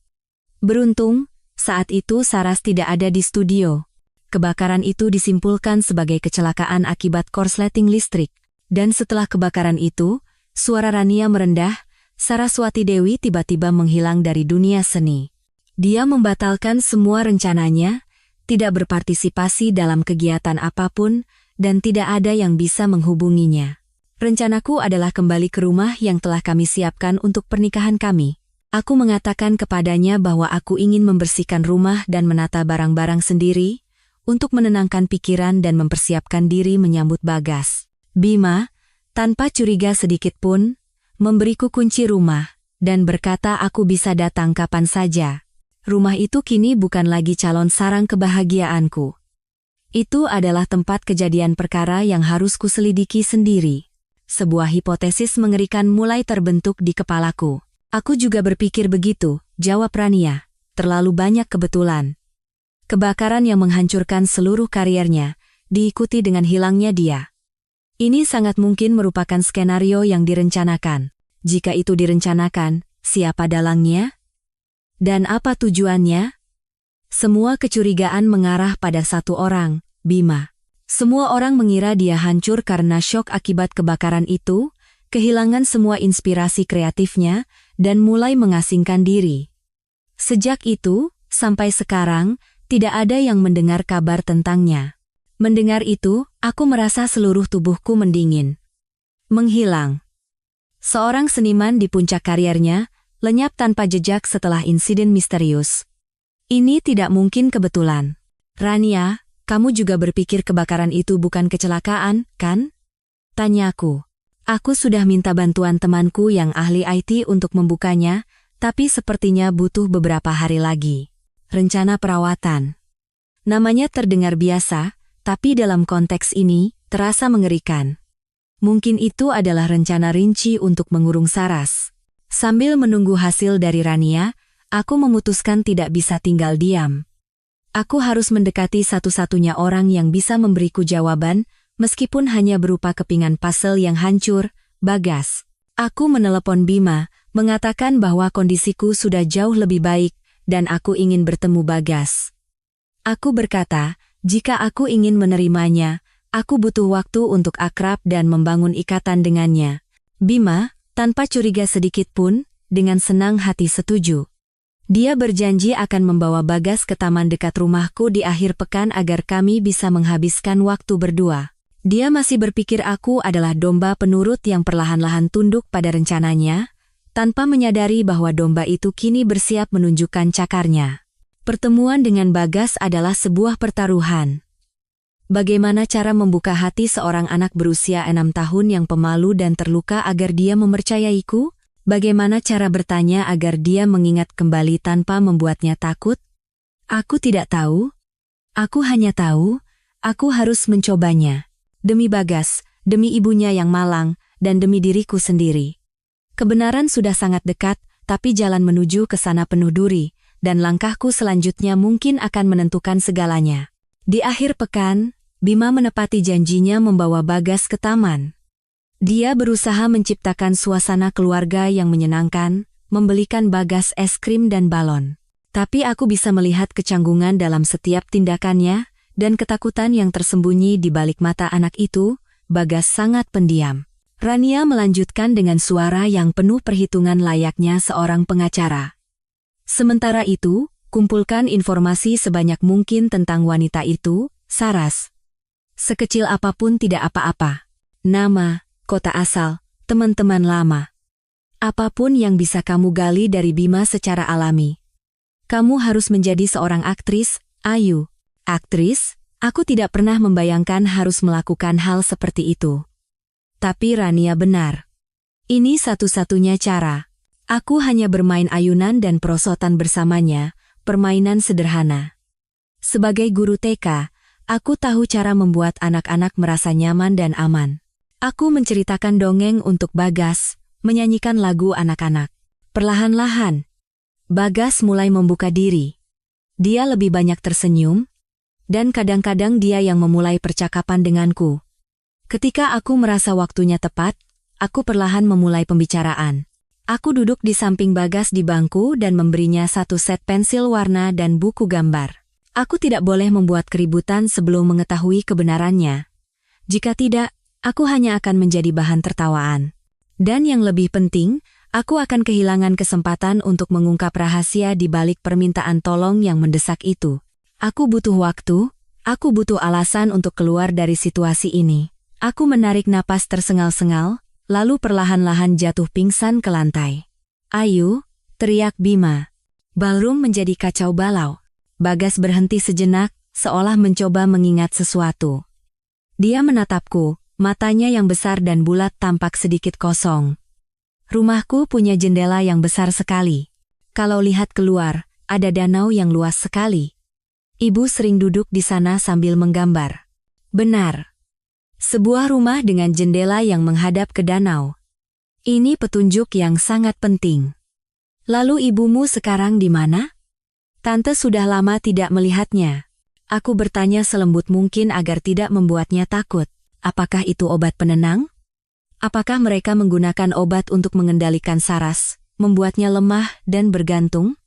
Beruntung, saat itu Saras tidak ada di studio. Kebakaran itu disimpulkan sebagai kecelakaan akibat korsleting listrik. Dan setelah kebakaran itu, suara Rania merendah, Saraswati Dewi tiba-tiba menghilang dari dunia seni. Dia membatalkan semua rencananya, tidak berpartisipasi dalam kegiatan apapun, dan tidak ada yang bisa menghubunginya. Rencanaku adalah kembali ke rumah yang telah kami siapkan untuk pernikahan kami. Aku mengatakan kepadanya bahwa aku ingin membersihkan rumah dan menata barang-barang sendiri, untuk menenangkan pikiran dan mempersiapkan diri menyambut Bagas. Bima, tanpa curiga sedikit pun, memberiku kunci rumah, dan berkata aku bisa datang kapan saja. Rumah itu kini bukan lagi calon sarang kebahagiaanku. Itu adalah tempat kejadian perkara yang harus kuselidiki sendiri. Sebuah hipotesis mengerikan mulai terbentuk di kepalaku. Aku juga berpikir begitu, jawab Rania. Terlalu banyak kebetulan. Kebakaran yang menghancurkan seluruh kariernya, diikuti dengan hilangnya dia. Ini sangat mungkin merupakan skenario yang direncanakan. Jika itu direncanakan, siapa dalangnya? Dan apa tujuannya? Semua kecurigaan mengarah pada satu orang, Bima. Semua orang mengira dia hancur karena syok akibat kebakaran itu, kehilangan semua inspirasi kreatifnya, dan mulai mengasingkan diri. Sejak itu, sampai sekarang, tidak ada yang mendengar kabar tentangnya. Mendengar itu, aku merasa seluruh tubuhku mendingin. Menghilang. Seorang seniman di puncak karirnya, lenyap tanpa jejak setelah insiden misterius. Ini tidak mungkin kebetulan. Rania, kamu juga berpikir kebakaran itu bukan kecelakaan, kan? Tanyaku. Aku sudah minta bantuan temanku yang ahli IT untuk membukanya, tapi sepertinya butuh beberapa hari lagi. Rencana perawatan. Namanya terdengar biasa, tapi dalam konteks ini, terasa mengerikan. Mungkin itu adalah rencana rinci untuk mengurung Saras. Sambil menunggu hasil dari Rania, aku memutuskan tidak bisa tinggal diam. Aku harus mendekati satu-satunya orang yang bisa memberiku jawaban, meskipun hanya berupa kepingan puzzle yang hancur, Bagas. Aku menelepon Bima, mengatakan bahwa kondisiku sudah jauh lebih baik, dan aku ingin bertemu Bagas. Aku berkata, jika aku ingin menerimanya, aku butuh waktu untuk akrab dan membangun ikatan dengannya. Bima, tanpa curiga sedikit pun, dengan senang hati setuju. Dia berjanji akan membawa Bagas ke taman dekat rumahku di akhir pekan agar kami bisa menghabiskan waktu berdua. Dia masih berpikir aku adalah domba penurut yang perlahan-lahan tunduk pada rencananya, tanpa menyadari bahwa domba itu kini bersiap menunjukkan cakarnya. Pertemuan dengan Bagas adalah sebuah pertaruhan. Bagaimana cara membuka hati seorang anak berusia 6 tahun yang pemalu dan terluka agar dia mempercayaiku? Bagaimana cara bertanya agar dia mengingat kembali tanpa membuatnya takut? Aku tidak tahu. Aku hanya tahu, aku harus mencobanya. Demi Bagas, demi ibunya yang malang, dan demi diriku sendiri. Kebenaran sudah sangat dekat, tapi jalan menuju ke sana penuh duri, dan langkahku selanjutnya mungkin akan menentukan segalanya. Di akhir pekan, Bima menepati janjinya membawa Bagas ke taman. Dia berusaha menciptakan suasana keluarga yang menyenangkan, membelikan Bagas es krim dan balon. Tapi aku bisa melihat kecanggungan dalam setiap tindakannya, dan ketakutan yang tersembunyi di balik mata anak itu. Bagas sangat pendiam. Rania melanjutkan dengan suara yang penuh perhitungan layaknya seorang pengacara. Sementara itu, kumpulkan informasi sebanyak mungkin tentang wanita itu, Saras. Sekecil apapun tidak apa-apa. Nama, kota asal, teman-teman lama. Apapun yang bisa kamu gali dari Bima secara alami. Kamu harus menjadi seorang aktris, Ayu. Aktris? Aku tidak pernah membayangkan harus melakukan hal seperti itu. Tapi Rania benar. Ini satu-satunya cara. Aku hanya bermain ayunan dan perosotan bersamanya, permainan sederhana. Sebagai guru TK, aku tahu cara membuat anak-anak merasa nyaman dan aman. Aku menceritakan dongeng untuk Bagas, menyanyikan lagu anak-anak. Perlahan-lahan, Bagas mulai membuka diri. Dia lebih banyak tersenyum, dan kadang-kadang dia yang memulai percakapan denganku. Ketika aku merasa waktunya tepat, aku perlahan memulai pembicaraan. Aku duduk di samping Bagas di bangku dan memberinya satu set pensil warna dan buku gambar. Aku tidak boleh membuat keributan sebelum mengetahui kebenarannya. Jika tidak, aku hanya akan menjadi bahan tertawaan. Dan yang lebih penting, aku akan kehilangan kesempatan untuk mengungkap rahasia di balik permintaan tolong yang mendesak itu. Aku butuh waktu, aku butuh alasan untuk keluar dari situasi ini. Aku menarik napas tersengal-sengal, lalu perlahan-lahan jatuh pingsan ke lantai. Ayu, teriak Bima. Ballroom menjadi kacau balau. Bagas berhenti sejenak, seolah mencoba mengingat sesuatu. Dia menatapku, matanya yang besar dan bulat tampak sedikit kosong. Rumahku punya jendela yang besar sekali. Kalau lihat keluar, ada danau yang luas sekali. Ibu sering duduk di sana sambil menggambar. Benar. Sebuah rumah dengan jendela yang menghadap ke danau. Ini petunjuk yang sangat penting. Lalu ibumu sekarang di mana? Tante sudah lama tidak melihatnya. Aku bertanya selembut mungkin agar tidak membuatnya takut. Apakah itu obat penenang? Apakah mereka menggunakan obat untuk mengendalikan Saras, membuatnya lemah dan bergantung?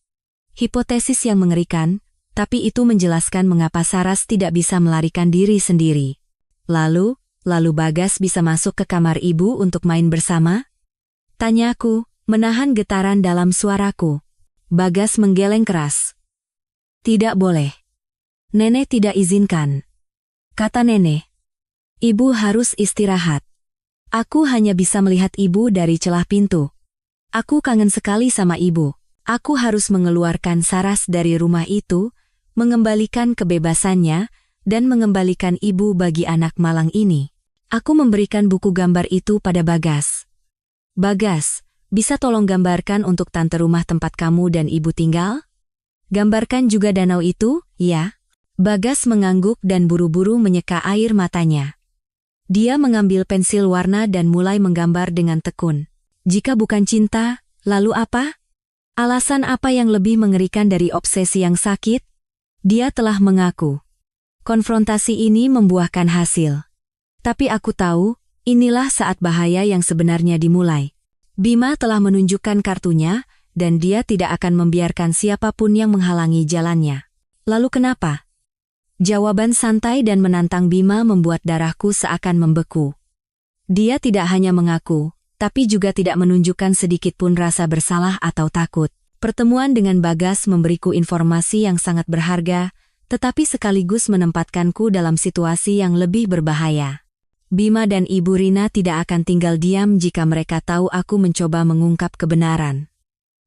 Hipotesis yang mengerikan, tapi itu menjelaskan mengapa Saras tidak bisa melarikan diri sendiri. Lalu Bagas bisa masuk ke kamar ibu untuk main bersama? Tanyaku, menahan getaran dalam suaraku. Bagas menggeleng keras. Tidak boleh. Nenek tidak izinkan. Kata nenek. Ibu harus istirahat. Aku hanya bisa melihat ibu dari celah pintu. Aku kangen sekali sama ibu. Aku harus mengeluarkan Saras dari rumah itu, mengembalikan kebebasannya, dan mengembalikan ibu bagi anak malang ini. Aku memberikan buku gambar itu pada Bagas. Bagas, bisa tolong gambarkan untuk tante rumah tempat kamu dan ibu tinggal? Gambarkan juga danau itu, ya? Bagas mengangguk dan buru-buru menyeka air matanya. Dia mengambil pensil warna dan mulai menggambar dengan tekun. Jika bukan cinta, lalu apa? Alasan apa yang lebih mengerikan dari obsesi yang sakit? Dia telah mengaku. Konfrontasi ini membuahkan hasil. Tapi aku tahu, inilah saat bahaya yang sebenarnya dimulai. Bima telah menunjukkan kartunya, dan dia tidak akan membiarkan siapapun yang menghalangi jalannya. Lalu kenapa? Jawaban santai dan menantang Bima membuat darahku seakan membeku. Dia tidak hanya mengaku, tapi juga tidak menunjukkan sedikitpun rasa bersalah atau takut. Pertemuan dengan Bagas memberiku informasi yang sangat berharga, tetapi sekaligus menempatkanku dalam situasi yang lebih berbahaya. Bima dan Ibu Rina tidak akan tinggal diam jika mereka tahu aku mencoba mengungkap kebenaran.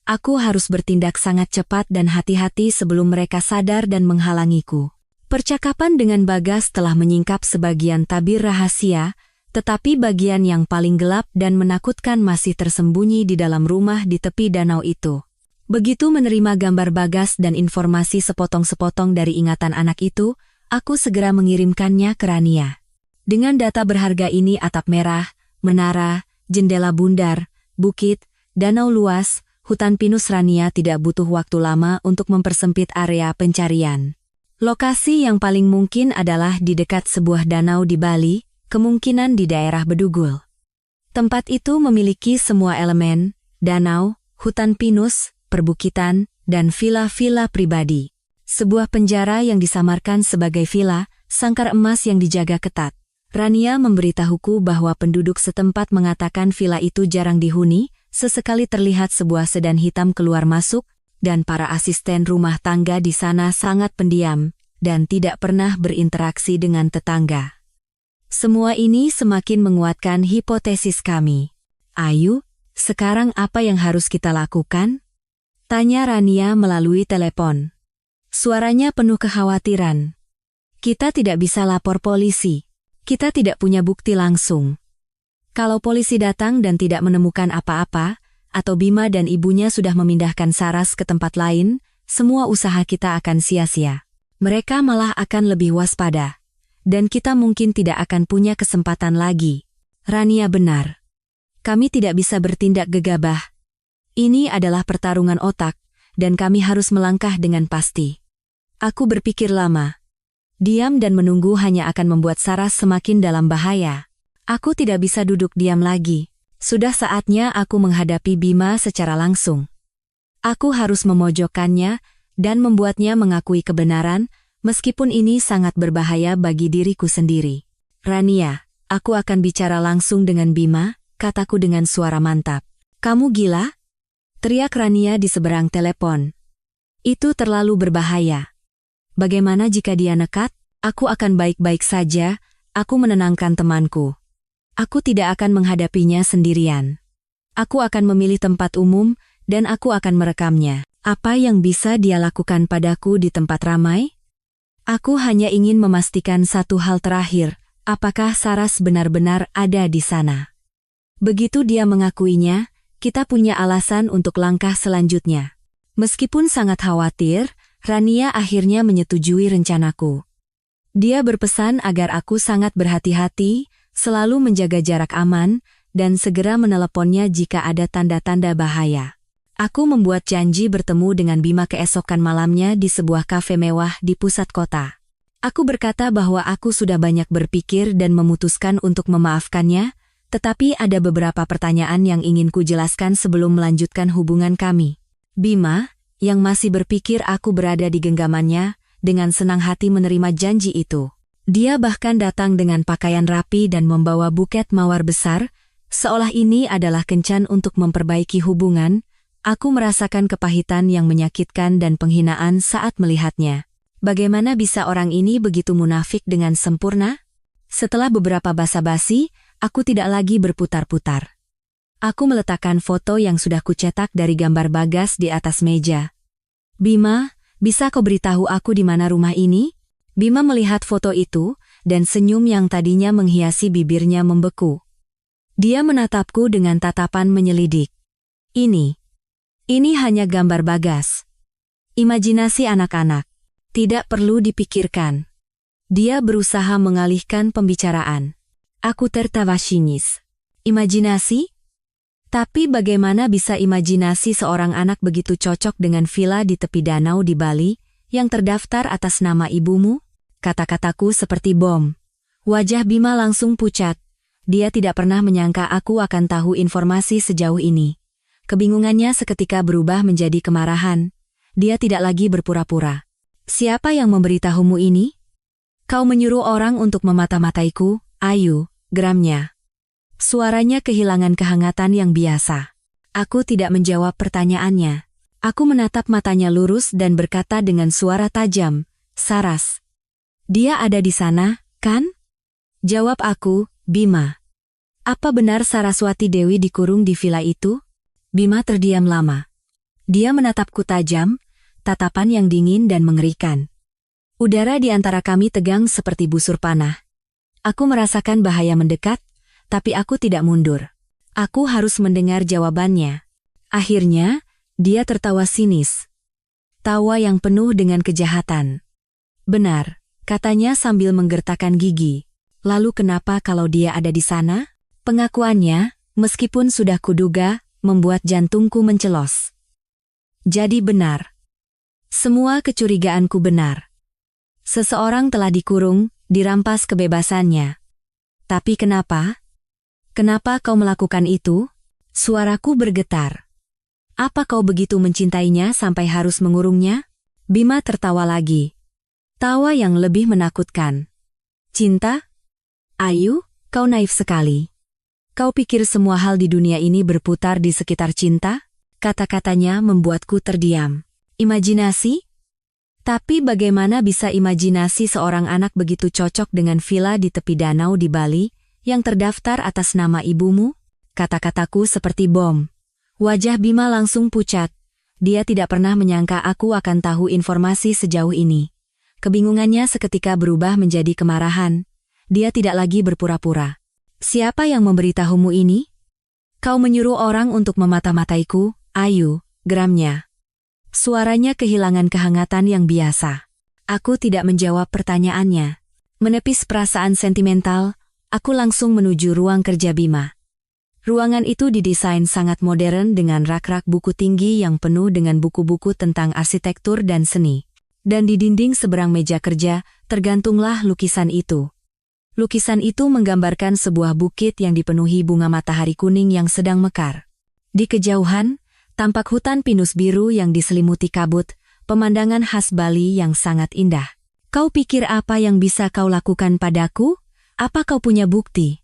Aku harus bertindak sangat cepat dan hati-hati sebelum mereka sadar dan menghalangiku. Percakapan dengan Bagas telah menyingkap sebagian tabir rahasia, tetapi bagian yang paling gelap dan menakutkan masih tersembunyi di dalam rumah di tepi danau itu. Begitu menerima gambar Bagas dan informasi sepotong-sepotong dari ingatan anak itu, aku segera mengirimkannya ke Rania. Dengan data berharga ini atap merah, menara, jendela bundar, bukit, danau luas, hutan pinus Rania tidak butuh waktu lama untuk mempersempit area pencarian. Lokasi yang paling mungkin adalah di dekat sebuah danau di Bali, kemungkinan di daerah Bedugul. Tempat itu memiliki semua elemen, danau, hutan pinus, perbukitan, dan villa-villa pribadi. Sebuah penjara yang disamarkan sebagai villa, sangkar emas yang dijaga ketat. Rania memberitahuku bahwa penduduk setempat mengatakan villa itu jarang dihuni, sesekali terlihat sebuah sedan hitam keluar masuk, dan para asisten rumah tangga di sana sangat pendiam, dan tidak pernah berinteraksi dengan tetangga. Semua ini semakin menguatkan hipotesis kami. Ayu, sekarang apa yang harus kita lakukan? Tanya Rania melalui telepon. Suaranya penuh kekhawatiran. Kita tidak bisa lapor polisi. Kita tidak punya bukti langsung. Kalau polisi datang dan tidak menemukan apa-apa, atau Bima dan ibunya sudah memindahkan Saras ke tempat lain, semua usaha kita akan sia-sia. Mereka malah akan lebih waspada. Dan kita mungkin tidak akan punya kesempatan lagi. Rania benar. Kami tidak bisa bertindak gegabah. Ini adalah pertarungan otak, dan kami harus melangkah dengan pasti. Aku berpikir lama. Diam dan menunggu hanya akan membuat Saras semakin dalam bahaya. Aku tidak bisa duduk diam lagi. Sudah saatnya aku menghadapi Bima secara langsung. Aku harus memojokkannya dan membuatnya mengakui kebenaran, meskipun ini sangat berbahaya bagi diriku sendiri. Rania, aku akan bicara langsung dengan Bima, kataku dengan suara mantap. Kamu gila? Teriak Rania di seberang telepon. Itu terlalu berbahaya. Bagaimana jika dia nekat? Aku akan baik-baik saja, aku menenangkan temanku. Aku tidak akan menghadapinya sendirian. Aku akan memilih tempat umum, dan aku akan merekamnya. Apa yang bisa dia lakukan padaku di tempat ramai? Aku hanya ingin memastikan satu hal terakhir, apakah Saras benar-benar ada di sana. Begitu dia mengakuinya, kita punya alasan untuk langkah selanjutnya. Meskipun sangat khawatir, Rania akhirnya menyetujui rencanaku. Dia berpesan agar aku sangat berhati-hati, selalu menjaga jarak aman, dan segera meneleponnya jika ada tanda-tanda bahaya. Aku membuat janji bertemu dengan Bima keesokan malamnya di sebuah kafe mewah di pusat kota. Aku berkata bahwa aku sudah banyak berpikir dan memutuskan untuk memaafkannya, tetapi ada beberapa pertanyaan yang ingin ku jelaskan sebelum melanjutkan hubungan kami. Bima, yang masih berpikir aku berada di genggamannya, dengan senang hati menerima janji itu. Dia bahkan datang dengan pakaian rapi dan membawa buket mawar besar, seolah ini adalah kencan untuk memperbaiki hubungan. Aku merasakan kepahitan yang menyakitkan dan penghinaan saat melihatnya. Bagaimana bisa orang ini begitu munafik dengan sempurna? Setelah beberapa basa-basi, Aku tidak lagi berputar-putar. Aku meletakkan foto yang sudah kucetak dari gambar Bagas di atas meja. Bima, bisa kau beritahu aku di mana rumah ini? Bima melihat foto itu, dan senyum yang tadinya menghiasi bibirnya membeku. Dia menatapku dengan tatapan menyelidik. Ini hanya gambar Bagas. Imajinasi anak-anak. Tidak perlu dipikirkan. Dia berusaha mengalihkan pembicaraan. Aku tertawa sinis. Imajinasi? Tapi bagaimana bisa imajinasi seorang anak begitu cocok dengan villa di tepi danau di Bali, yang terdaftar atas nama ibumu? Kata-kataku seperti bom. Wajah Bima langsung pucat. Dia tidak pernah menyangka aku akan tahu informasi sejauh ini. Kebingungannya seketika berubah menjadi kemarahan. Dia tidak lagi berpura-pura. Siapa yang memberitahumu ini? Kau menyuruh orang untuk memata-mataiku, Ayu, geramnya. Suaranya kehilangan kehangatan yang biasa. Aku tidak menjawab pertanyaannya. Aku menatap matanya lurus dan berkata dengan suara tajam, Saras. Dia ada di sana, kan? Jawab aku, Bima. Apa benar Saraswati Dewi dikurung di villa itu? Bima terdiam lama. Dia menatapku tajam, tatapan yang dingin dan mengerikan. Udara di antara kami tegang seperti busur panah. Aku merasakan bahaya mendekat, tapi aku tidak mundur. Aku harus mendengar jawabannya. Akhirnya, dia tertawa sinis. Tawa yang penuh dengan kejahatan. Benar, katanya sambil menggertakkan gigi. Lalu kenapa kalau dia ada di sana? Pengakuannya, meskipun sudah kuduga, membuat jantungku mencelos. Jadi benar. Semua kecurigaanku benar. Seseorang telah dikurung, dirampas kebebasannya. Tapi kenapa? Kenapa kau melakukan itu? Suaraku bergetar. Apa kau begitu mencintainya sampai harus mengurungnya? Bima tertawa lagi. Tawa yang lebih menakutkan. Cinta? Ayu, kau naif sekali. Kau pikir semua hal di dunia ini berputar di sekitar cinta? Kata-katanya membuatku terdiam. Imajinasi? Tapi bagaimana bisa imajinasi seorang anak begitu cocok dengan villa di tepi danau di Bali, yang terdaftar atas nama ibumu? Kata-kataku seperti bom. Wajah Bima langsung pucat. Dia tidak pernah menyangka aku akan tahu informasi sejauh ini. Kebingungannya seketika berubah menjadi kemarahan. Dia tidak lagi berpura-pura. Siapa yang memberitahumu ini? Kau menyuruh orang untuk memata-mataiku, Ayu, geramnya. Suaranya kehilangan kehangatan yang biasa. Aku tidak menjawab pertanyaannya. Menepis perasaan sentimental, aku langsung menuju ruang kerja Bima. Ruangan itu didesain sangat modern dengan rak-rak buku tinggi yang penuh dengan buku-buku tentang arsitektur dan seni. Dan di dinding seberang meja kerja, tergantunglah lukisan itu. Lukisan itu menggambarkan sebuah bukit yang dipenuhi bunga matahari kuning yang sedang mekar. Di kejauhan, tampak hutan pinus biru yang diselimuti kabut, pemandangan khas Bali yang sangat indah. Kau pikir apa yang bisa kau lakukan padaku? Apa kau punya bukti?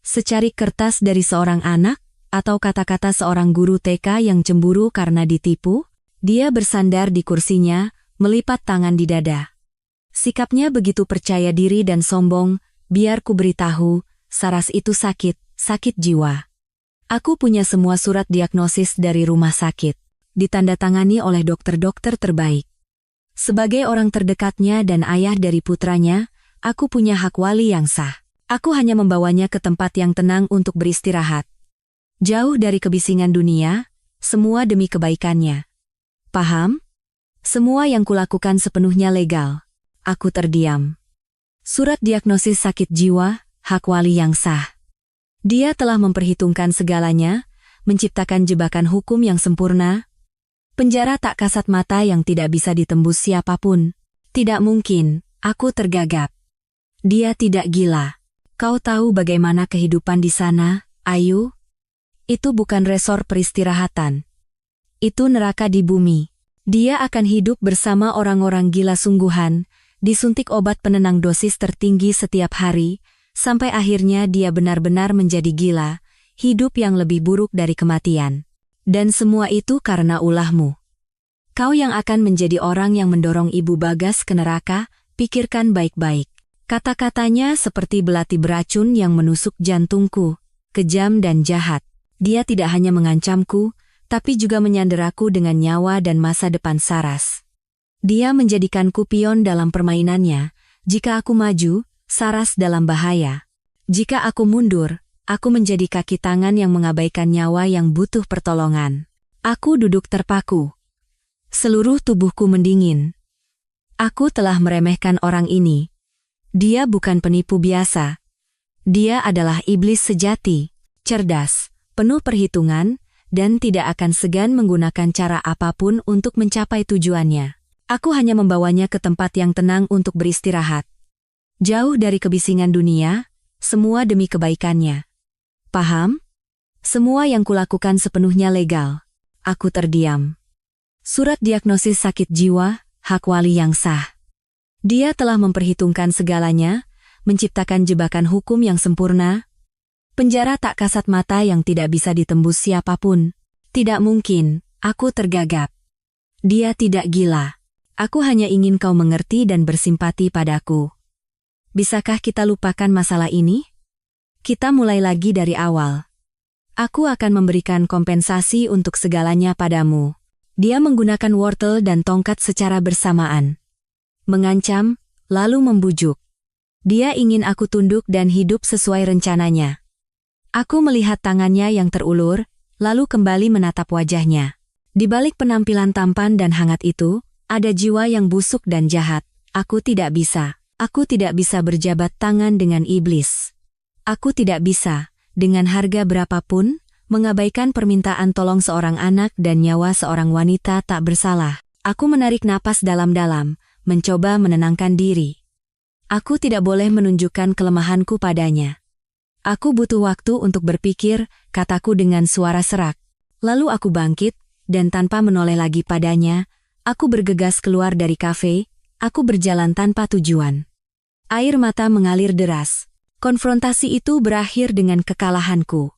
Secarik kertas dari seorang anak, atau kata-kata seorang guru TK yang cemburu karena ditipu? Dia bersandar di kursinya, melipat tangan di dada. Sikapnya begitu percaya diri dan sombong, biar ku beritahu, Saras itu sakit jiwa. Aku punya semua surat diagnosis dari rumah sakit, ditandatangani oleh dokter-dokter terbaik. Sebagai orang terdekatnya dan ayah dari putranya, aku punya hak wali yang sah. Aku hanya membawanya ke tempat yang tenang untuk beristirahat. Jauh dari kebisingan dunia, semua demi kebaikannya. Paham? Semua yang kulakukan sepenuhnya legal. Aku terdiam. Surat diagnosis sakit jiwa, hak wali yang sah. Dia telah memperhitungkan segalanya, menciptakan jebakan hukum yang sempurna. Penjara tak kasat mata yang tidak bisa ditembus siapapun. Tidak mungkin, aku tergagap. Dia tidak gila. Kau tahu bagaimana kehidupan di sana, Ayu? Itu bukan resor peristirahatan. Itu neraka di bumi. Dia akan hidup bersama orang-orang gila sungguhan, disuntik obat penenang dosis tertinggi setiap hari, sampai akhirnya dia benar-benar menjadi gila, hidup yang lebih buruk dari kematian. Dan semua itu karena ulahmu. Kau yang akan menjadi orang yang mendorong Ibu Bagas ke neraka, pikirkan baik-baik. Kata-katanya seperti belati beracun yang menusuk jantungku, kejam dan jahat. Dia tidak hanya mengancamku, tapi juga menyanderaku dengan nyawa dan masa depan Saras. Dia menjadikanku pion dalam permainannya. Jika aku maju, Saras dalam bahaya. Jika aku mundur, aku menjadi kaki tangan yang mengabaikan nyawa yang butuh pertolongan. Aku duduk terpaku. Seluruh tubuhku mendingin. Aku telah meremehkan orang ini. Dia bukan penipu biasa. Dia adalah iblis sejati, cerdas, penuh perhitungan, dan tidak akan segan menggunakan cara apapun untuk mencapai tujuannya. Aku hanya membawanya ke tempat yang tenang untuk beristirahat. Jauh dari kebisingan dunia, semua demi kebaikannya. Paham? Semua yang kulakukan sepenuhnya legal. Aku terdiam. Surat diagnosis sakit jiwa, hak wali yang sah. Dia telah memperhitungkan segalanya, menciptakan jebakan hukum yang sempurna, penjara tak kasat mata yang tidak bisa ditembus siapapun. Tidak mungkin, aku tergagap. Dia tidak gila. Aku hanya ingin kau mengerti dan bersimpati padaku. Bisakah kita lupakan masalah ini? Kita mulai lagi dari awal. Aku akan memberikan kompensasi untuk segalanya padamu. Dia menggunakan wortel dan tongkat secara bersamaan. Mengancam, lalu membujuk. Dia ingin aku tunduk dan hidup sesuai rencananya. Aku melihat tangannya yang terulur, lalu kembali menatap wajahnya. Di balik penampilan tampan dan hangat itu, ada jiwa yang busuk dan jahat. Aku tidak bisa berjabat tangan dengan iblis. Aku tidak bisa, dengan harga berapapun, mengabaikan permintaan tolong seorang anak dan nyawa seorang wanita tak bersalah. Aku menarik napas dalam-dalam, mencoba menenangkan diri. Aku tidak boleh menunjukkan kelemahanku padanya. Aku butuh waktu untuk berpikir, kataku dengan suara serak. Lalu aku bangkit, dan tanpa menoleh lagi padanya, aku bergegas keluar dari kafe. Aku berjalan tanpa tujuan. Air mata mengalir deras. Konfrontasi itu berakhir dengan kekalahanku.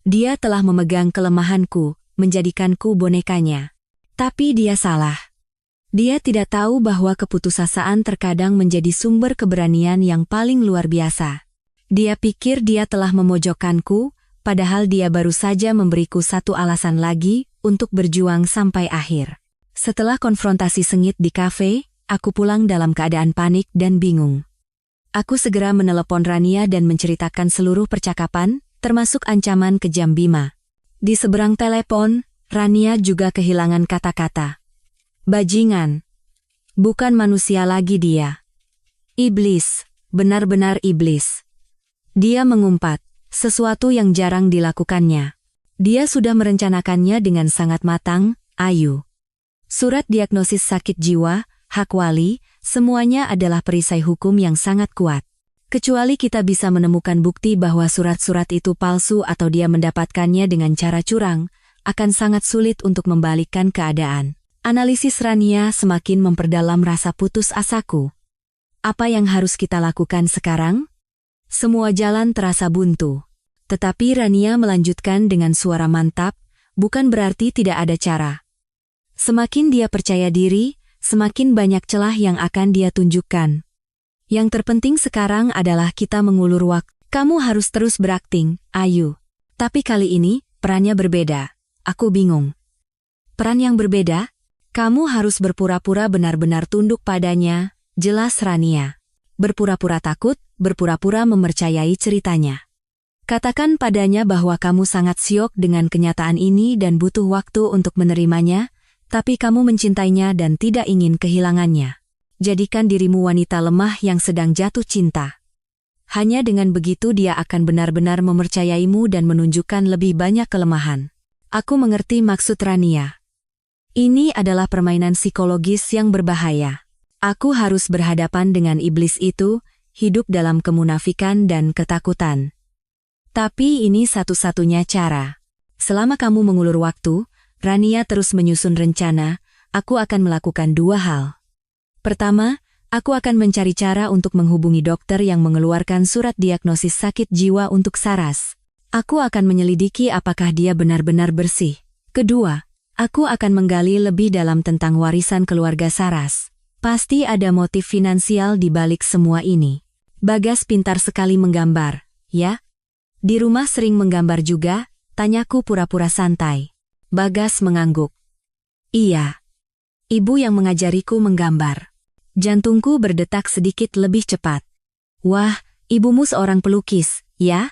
Dia telah memegang kelemahanku, menjadikanku bonekanya. Tapi dia salah. Dia tidak tahu bahwa keputusasaan terkadang menjadi sumber keberanian yang paling luar biasa. Dia pikir dia telah memojokkanku, padahal dia baru saja memberiku satu alasan lagi untuk berjuang sampai akhir. Setelah konfrontasi sengit di kafe, aku pulang dalam keadaan panik dan bingung. Aku segera menelepon Rania dan menceritakan seluruh percakapan, termasuk ancaman kejam Bima. Di seberang telepon, Rania juga kehilangan kata-kata. Bajingan. Bukan manusia lagi dia. Iblis, benar-benar iblis. Dia mengumpat, sesuatu yang jarang dilakukannya. Dia sudah merencanakannya dengan sangat matang, Ayu. Surat diagnosis sakit jiwa, hak wali, semuanya adalah perisai hukum yang sangat kuat. Kecuali kita bisa menemukan bukti bahwa surat-surat itu palsu atau dia mendapatkannya dengan cara curang, akan sangat sulit untuk membalikkan keadaan. Analisis Rania semakin memperdalam rasa putus asaku. Apa yang harus kita lakukan sekarang? Semua jalan terasa buntu. Tetapi Rania melanjutkan dengan suara mantap, bukan berarti tidak ada cara. Semakin dia percaya diri, semakin banyak celah yang akan dia tunjukkan. Yang terpenting sekarang adalah kita mengulur waktu. Kamu harus terus berakting, Ayu. Tapi kali ini, perannya berbeda. Aku bingung. Peran yang berbeda? Kamu harus berpura-pura benar-benar tunduk padanya, jelas Rania. Berpura-pura takut, berpura-pura mempercayai ceritanya. Katakan padanya bahwa kamu sangat syok dengan kenyataan ini dan butuh waktu untuk menerimanya, tapi kamu mencintainya dan tidak ingin kehilangannya. Jadikan dirimu wanita lemah yang sedang jatuh cinta. Hanya dengan begitu dia akan benar-benar mempercayaimu dan menunjukkan lebih banyak kelemahan. Aku mengerti maksud Rania. Ini adalah permainan psikologis yang berbahaya. Aku harus berhadapan dengan iblis itu, hidup dalam kemunafikan dan ketakutan. Tapi ini satu-satunya cara. Selama kamu mengulur waktu, Rania terus menyusun rencana, aku akan melakukan dua hal. Pertama, aku akan mencari cara untuk menghubungi dokter yang mengeluarkan surat diagnosis sakit jiwa untuk Saras. Aku akan menyelidiki apakah dia benar-benar bersih. Kedua, aku akan menggali lebih dalam tentang warisan keluarga Saras. Pasti ada motif finansial di balik semua ini. Bagas pintar sekali menggambar, ya? Di rumah sering menggambar juga, tanyaku pura-pura santai. Bagas mengangguk. Iya. Ibu yang mengajariku menggambar. Jantungku berdetak sedikit lebih cepat. Wah, ibumu seorang pelukis, ya?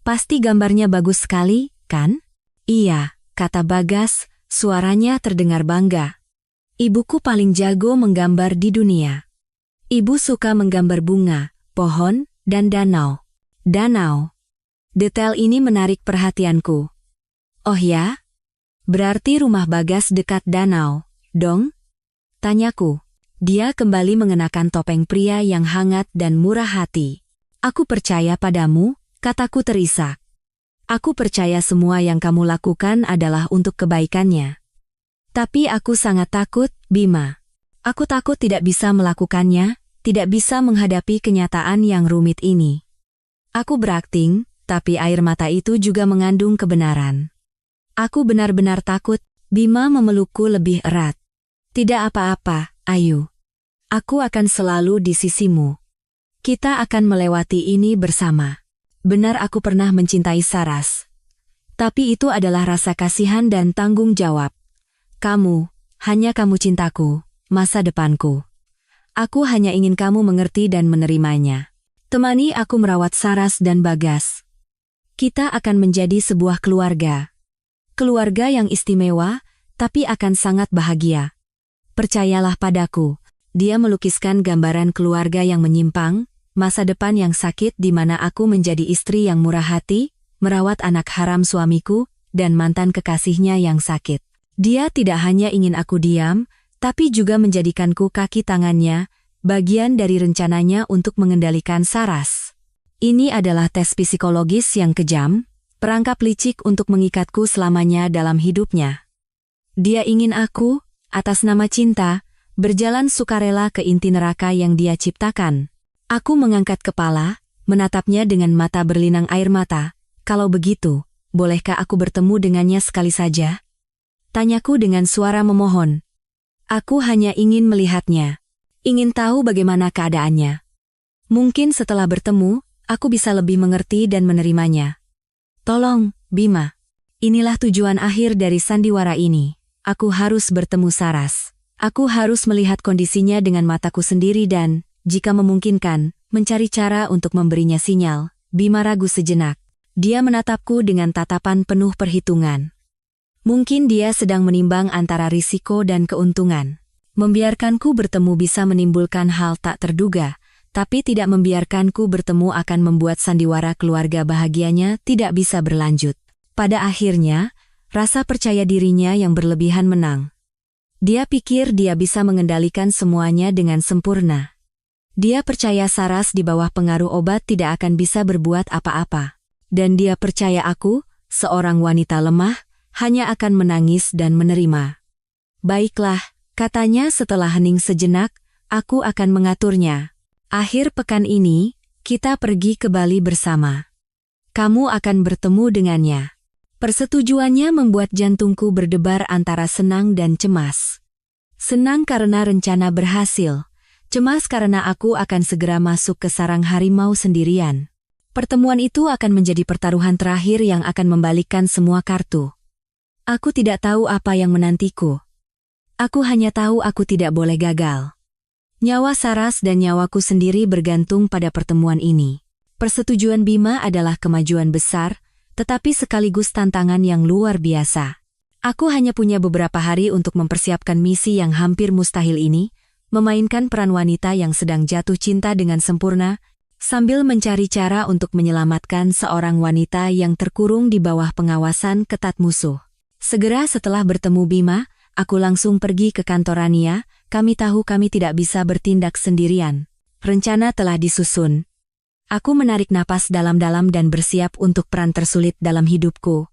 Pasti gambarnya bagus sekali, kan? Iya, kata Bagas, suaranya terdengar bangga. Ibuku paling jago menggambar di dunia. Ibu suka menggambar bunga, pohon, dan danau. Danau. Detail ini menarik perhatianku. Oh ya? Berarti rumah Bagas dekat danau, dong? Tanyaku. Dia kembali mengenakan topeng pria yang hangat dan murah hati. Aku percaya padamu, kataku terisak. Aku percaya semua yang kamu lakukan adalah untuk kebaikannya. Tapi aku sangat takut, Bima. Aku takut tidak bisa melakukannya, tidak bisa menghadapi kenyataan yang rumit ini. Aku berakting, tapi air mata itu juga mengandung kebenaran. Aku benar-benar takut. Bima memelukku lebih erat. Tidak apa-apa, Ayu. Aku akan selalu di sisimu. Kita akan melewati ini bersama. Benar aku pernah mencintai Saras. Tapi itu adalah rasa kasihan dan tanggung jawab. Kamu, hanya kamu cintaku, masa depanku. Aku hanya ingin kamu mengerti dan menerimanya. Temani aku merawat Saras dan Bagas. Kita akan menjadi sebuah keluarga. Keluarga yang istimewa, tapi akan sangat bahagia. Percayalah padaku. Dia melukiskan gambaran keluarga yang menyimpang, masa depan yang sakit di mana aku menjadi istri yang murah hati, merawat anak haram suamiku, dan mantan kekasihnya yang sakit. Dia tidak hanya ingin aku diam, tapi juga menjadikanku kaki tangannya, bagian dari rencananya untuk mengendalikan Saras. Ini adalah tes psikologis yang kejam, perangkap licik untuk mengikatku selamanya dalam hidupnya. Dia ingin aku, atas nama cinta, berjalan sukarela ke inti neraka yang dia ciptakan. Aku mengangkat kepala, menatapnya dengan mata berlinang air mata. Kalau begitu, bolehkah aku bertemu dengannya sekali saja? Tanyaku dengan suara memohon. Aku hanya ingin melihatnya. Ingin tahu bagaimana keadaannya. Mungkin setelah bertemu, aku bisa lebih mengerti dan menerimanya. Tolong, Bima. Inilah tujuan akhir dari sandiwara ini. Aku harus bertemu Saras. Aku harus melihat kondisinya dengan mataku sendiri dan, jika memungkinkan, mencari cara untuk memberinya sinyal. Bima ragu sejenak. Dia menatapku dengan tatapan penuh perhitungan. Mungkin dia sedang menimbang antara risiko dan keuntungan. Membiarkanku bertemu bisa menimbulkan hal tak terduga, tapi tidak membiarkanku bertemu akan membuat sandiwara keluarga bahagianya tidak bisa berlanjut. Pada akhirnya, rasa percaya dirinya yang berlebihan menang. Dia pikir dia bisa mengendalikan semuanya dengan sempurna. Dia percaya Saras di bawah pengaruh obat tidak akan bisa berbuat apa-apa. Dan dia percaya aku, seorang wanita lemah, hanya akan menangis dan menerima. Baiklah, katanya setelah hening sejenak, aku akan mengaturnya. Akhir pekan ini, kita pergi ke Bali bersama. Kamu akan bertemu dengannya. Persetujuannya membuat jantungku berdebar antara senang dan cemas. Senang karena rencana berhasil. Cemas karena aku akan segera masuk ke sarang harimau sendirian. Pertemuan itu akan menjadi pertaruhan terakhir yang akan membalikkan semua kartu. Aku tidak tahu apa yang menantiku. Aku hanya tahu aku tidak boleh gagal. Nyawa Saras dan nyawaku sendiri bergantung pada pertemuan ini. Persetujuan Bima adalah kemajuan besar, tetapi sekaligus tantangan yang luar biasa. Aku hanya punya beberapa hari untuk mempersiapkan misi yang hampir mustahil ini, memainkan peran wanita yang sedang jatuh cinta dengan sempurna, sambil mencari cara untuk menyelamatkan seorang wanita yang terkurung di bawah pengawasan ketat musuh. Segera setelah bertemu Bima, aku langsung pergi ke kantor Rania. Kami tahu kami tidak bisa bertindak sendirian. Rencana telah disusun. Aku menarik napas dalam-dalam dan bersiap untuk peran tersulit dalam hidupku.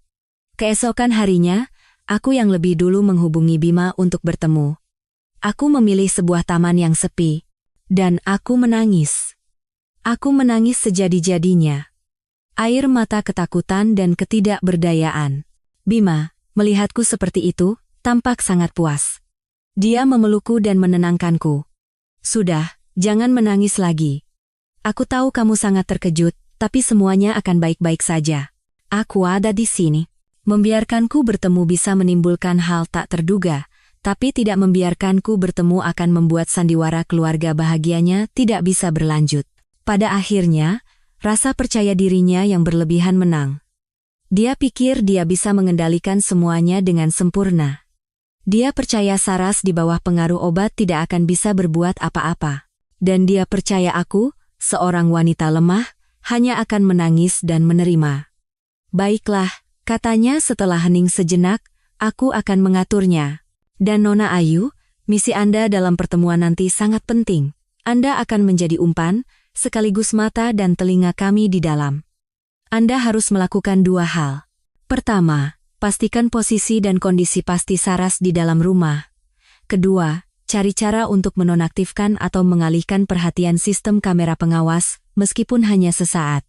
Keesokan harinya, aku yang lebih dulu menghubungi Bima untuk bertemu. Aku memilih sebuah taman yang sepi. Dan aku menangis. Aku menangis sejadi-jadinya. Air mata ketakutan dan ketidakberdayaan. Bima, melihatku seperti itu, tampak sangat puas. Dia memelukku dan menenangkanku. Sudah, jangan menangis lagi. Aku tahu kamu sangat terkejut, tapi semuanya akan baik-baik saja. Aku ada di sini. Membiarkanku bertemu bisa menimbulkan hal tak terduga, tapi tidak membiarkanku bertemu akan membuat sandiwara keluarga bahagianya tidak bisa berlanjut. Pada akhirnya, rasa percaya dirinya yang berlebihan menang. Dia pikir dia bisa mengendalikan semuanya dengan sempurna. Dia percaya Saras di bawah pengaruh obat tidak akan bisa berbuat apa-apa. Dan dia percaya aku, seorang wanita lemah, hanya akan menangis dan menerima. Baiklah, katanya setelah hening sejenak, aku akan mengaturnya. Dan Nona Ayu, misi Anda dalam pertemuan nanti sangat penting. Anda akan menjadi umpan, sekaligus mata dan telinga kami di dalam. Anda harus melakukan dua hal. Pertama, pastikan posisi dan kondisi pasti Saras di dalam rumah. Kedua, cari cara untuk menonaktifkan atau mengalihkan perhatian sistem kamera pengawas, meskipun hanya sesaat.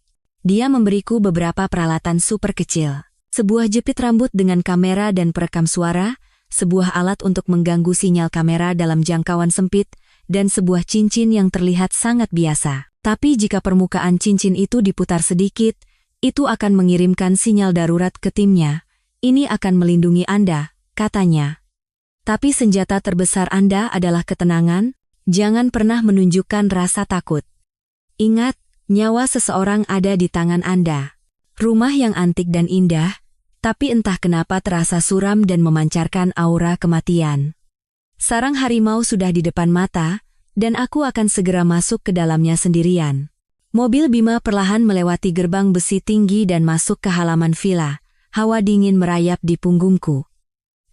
Dia memberiku beberapa peralatan super kecil. Sebuah jepit rambut dengan kamera dan perekam suara, sebuah alat untuk mengganggu sinyal kamera dalam jangkauan sempit, dan sebuah cincin yang terlihat sangat biasa. Tapi jika permukaan cincin itu diputar sedikit, itu akan mengirimkan sinyal darurat ke timnya. Ini akan melindungi Anda, katanya. Tapi senjata terbesar Anda adalah ketenangan, jangan pernah menunjukkan rasa takut. Ingat, nyawa seseorang ada di tangan Anda. Rumah yang antik dan indah, tapi entah kenapa terasa suram dan memancarkan aura kematian. Sarang harimau sudah di depan mata, dan aku akan segera masuk ke dalamnya sendirian. Mobil Bima perlahan melewati gerbang besi tinggi dan masuk ke halaman villa. Hawa dingin merayap di punggungku.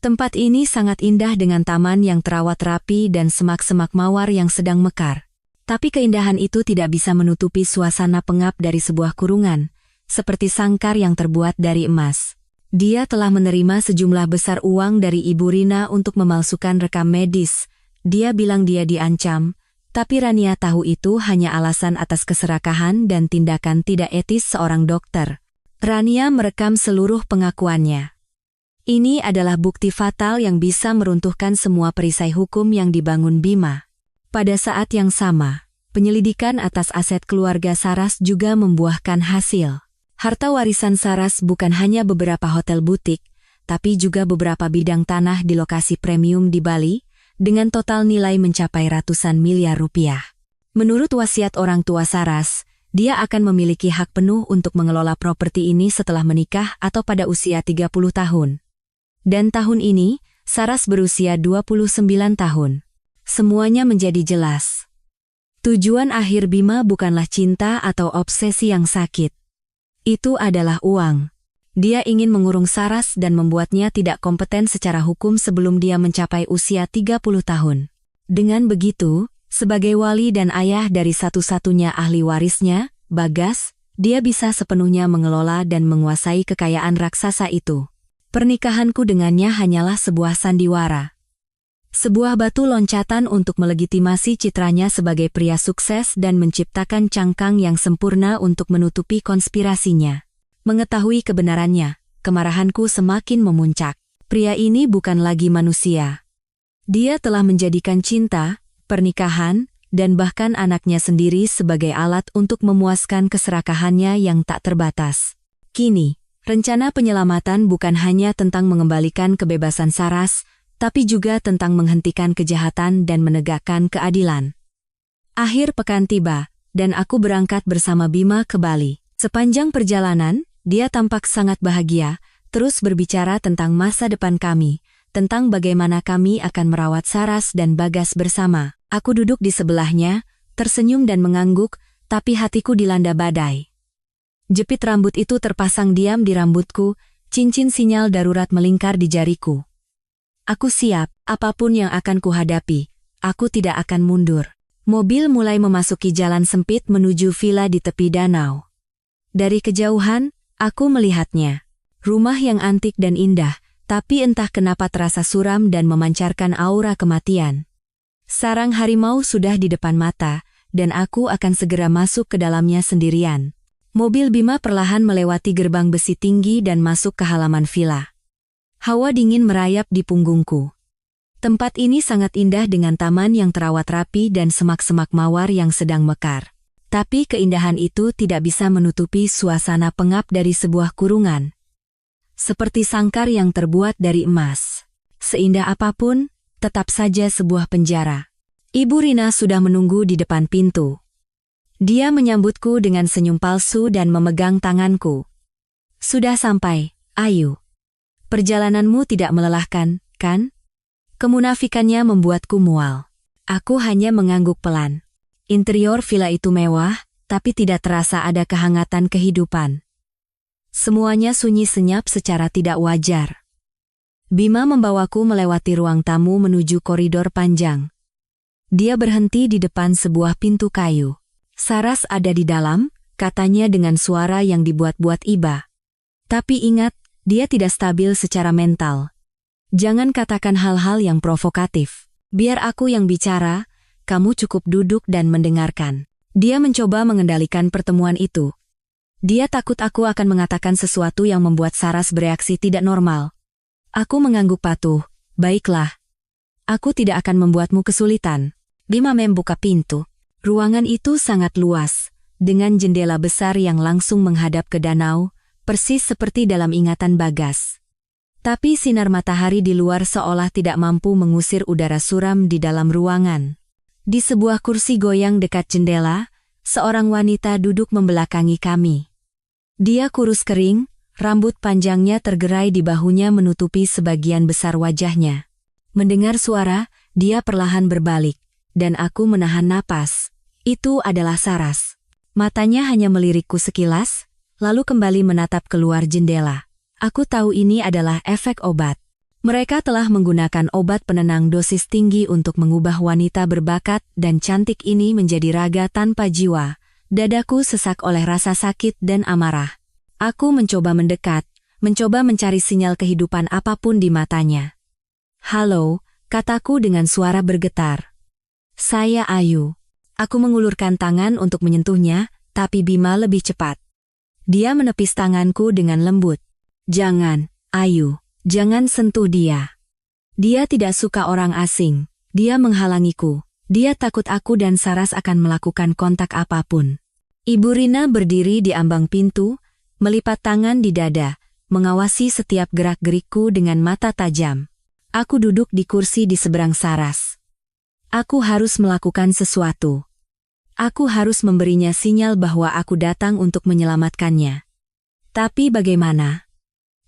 Tempat ini sangat indah dengan taman yang terawat rapi dan semak-semak mawar yang sedang mekar. Tapi keindahan itu tidak bisa menutupi suasana pengap dari sebuah kurungan, seperti sangkar yang terbuat dari emas. Dia telah menerima sejumlah besar uang dari Ibu Rina untuk memalsukan rekam medis. Dia bilang dia diancam, tapi Rania tahu itu hanya alasan atas keserakahan dan tindakan tidak etis seorang dokter. Rania merekam seluruh pengakuannya. Ini adalah bukti fatal yang bisa meruntuhkan semua perisai hukum yang dibangun Bima. Pada saat yang sama, penyelidikan atas aset keluarga Saras juga membuahkan hasil. Harta warisan Saras bukan hanya beberapa hotel butik, tapi juga beberapa bidang tanah di lokasi premium di Bali, dengan total nilai mencapai ratusan miliar rupiah. Menurut wasiat orang tua Saras, dia akan memiliki hak penuh untuk mengelola properti ini setelah menikah atau pada usia 30 tahun. Dan tahun ini, Saras berusia 29 tahun. Semuanya menjadi jelas. Tujuan akhir Bima bukanlah cinta atau obsesi yang sakit. Itu adalah uang. Dia ingin mengurung Saras dan membuatnya tidak kompeten secara hukum sebelum dia mencapai usia 30 tahun. Dengan begitu, sebagai wali dan ayah dari satu-satunya ahli warisnya, Bagas, dia bisa sepenuhnya mengelola dan menguasai kekayaan raksasa itu. Pernikahanku dengannya hanyalah sebuah sandiwara. Sebuah batu loncatan untuk melegitimasi citranya sebagai pria sukses dan menciptakan cangkang yang sempurna untuk menutupi konspirasinya. Mengetahui kebenarannya, kemarahanku semakin memuncak. Pria ini bukan lagi manusia. Dia telah menjadikan cinta, pernikahan, dan bahkan anaknya sendiri sebagai alat untuk memuaskan keserakahannya yang tak terbatas. Kini, rencana penyelamatan bukan hanya tentang mengembalikan kebebasan Saras, tapi juga tentang menghentikan kejahatan dan menegakkan keadilan. Akhir pekan tiba, dan aku berangkat bersama Bima ke Bali. Sepanjang perjalanan, dia tampak sangat bahagia, terus berbicara tentang masa depan kami, tentang bagaimana kami akan merawat Saras dan Bagas bersama. Aku duduk di sebelahnya, tersenyum dan mengangguk, tapi hatiku dilanda badai. Jepit rambut itu terpasang diam di rambutku, cincin sinyal darurat melingkar di jariku. Aku siap, apapun yang akan kuhadapi, aku tidak akan mundur. Mobil mulai memasuki jalan sempit menuju villa di tepi danau. Dari kejauhan, aku melihatnya. Rumah yang antik dan indah, tapi entah kenapa terasa suram dan memancarkan aura kematian. Sarang harimau sudah di depan mata, dan aku akan segera masuk ke dalamnya sendirian. Mobil Bima perlahan melewati gerbang besi tinggi dan masuk ke halaman villa. Hawa dingin merayap di punggungku. Tempat ini sangat indah dengan taman yang terawat rapi dan semak-semak mawar yang sedang mekar. Tapi keindahan itu tidak bisa menutupi suasana pengap dari sebuah kurungan. Seperti sangkar yang terbuat dari emas. Seindah apapun, tetap saja sebuah penjara. Ibu Rina sudah menunggu di depan pintu. Dia menyambutku dengan senyum palsu dan memegang tanganku. Sudah sampai, Ayu. Perjalananmu tidak melelahkan, kan? Kemunafikannya membuatku mual. Aku hanya mengangguk pelan. Interior villa itu mewah, tapi tidak terasa ada kehangatan kehidupan. Semuanya sunyi senyap secara tidak wajar. Bima membawaku melewati ruang tamu menuju koridor panjang. Dia berhenti di depan sebuah pintu kayu. Saras ada di dalam, katanya dengan suara yang dibuat-buat iba. Tapi ingat, dia tidak stabil secara mental. Jangan katakan hal-hal yang provokatif. Biar aku yang bicara. Kamu cukup duduk dan mendengarkan. Dia mencoba mengendalikan pertemuan itu. Dia takut aku akan mengatakan sesuatu yang membuat Saras bereaksi tidak normal. Aku mengangguk patuh. Baiklah. Aku tidak akan membuatmu kesulitan. Bima membuka pintu. Ruangan itu sangat luas, dengan jendela besar yang langsung menghadap ke danau, persis seperti dalam ingatan Bagas. Tapi sinar matahari di luar seolah tidak mampu mengusir udara suram di dalam ruangan. Di sebuah kursi goyang dekat jendela, seorang wanita duduk membelakangi kami. Dia kurus kering, rambut panjangnya tergerai di bahunya menutupi sebagian besar wajahnya. Mendengar suara, dia perlahan berbalik, dan aku menahan napas. Itu adalah Saras. Matanya hanya melirikku sekilas, lalu kembali menatap keluar jendela. Aku tahu ini adalah efek obat. Mereka telah menggunakan obat penenang dosis tinggi untuk mengubah wanita berbakat dan cantik ini menjadi raga tanpa jiwa. Dadaku sesak oleh rasa sakit dan amarah. Aku mencoba mendekat, mencoba mencari sinyal kehidupan apapun di matanya. Halo, kataku dengan suara bergetar. Saya Ayu. Aku mengulurkan tangan untuk menyentuhnya, tapi Bima lebih cepat. Dia menepis tanganku dengan lembut. Jangan, Ayu. Jangan sentuh dia. Dia tidak suka orang asing. Dia menghalangiku. Dia takut aku dan Saras akan melakukan kontak apapun. Ibu Rina berdiri di ambang pintu, melipat tangan di dada, mengawasi setiap gerak-gerikku dengan mata tajam. Aku duduk di kursi di seberang Saras. Aku harus melakukan sesuatu. Aku harus memberinya sinyal bahwa aku datang untuk menyelamatkannya. Tapi bagaimana?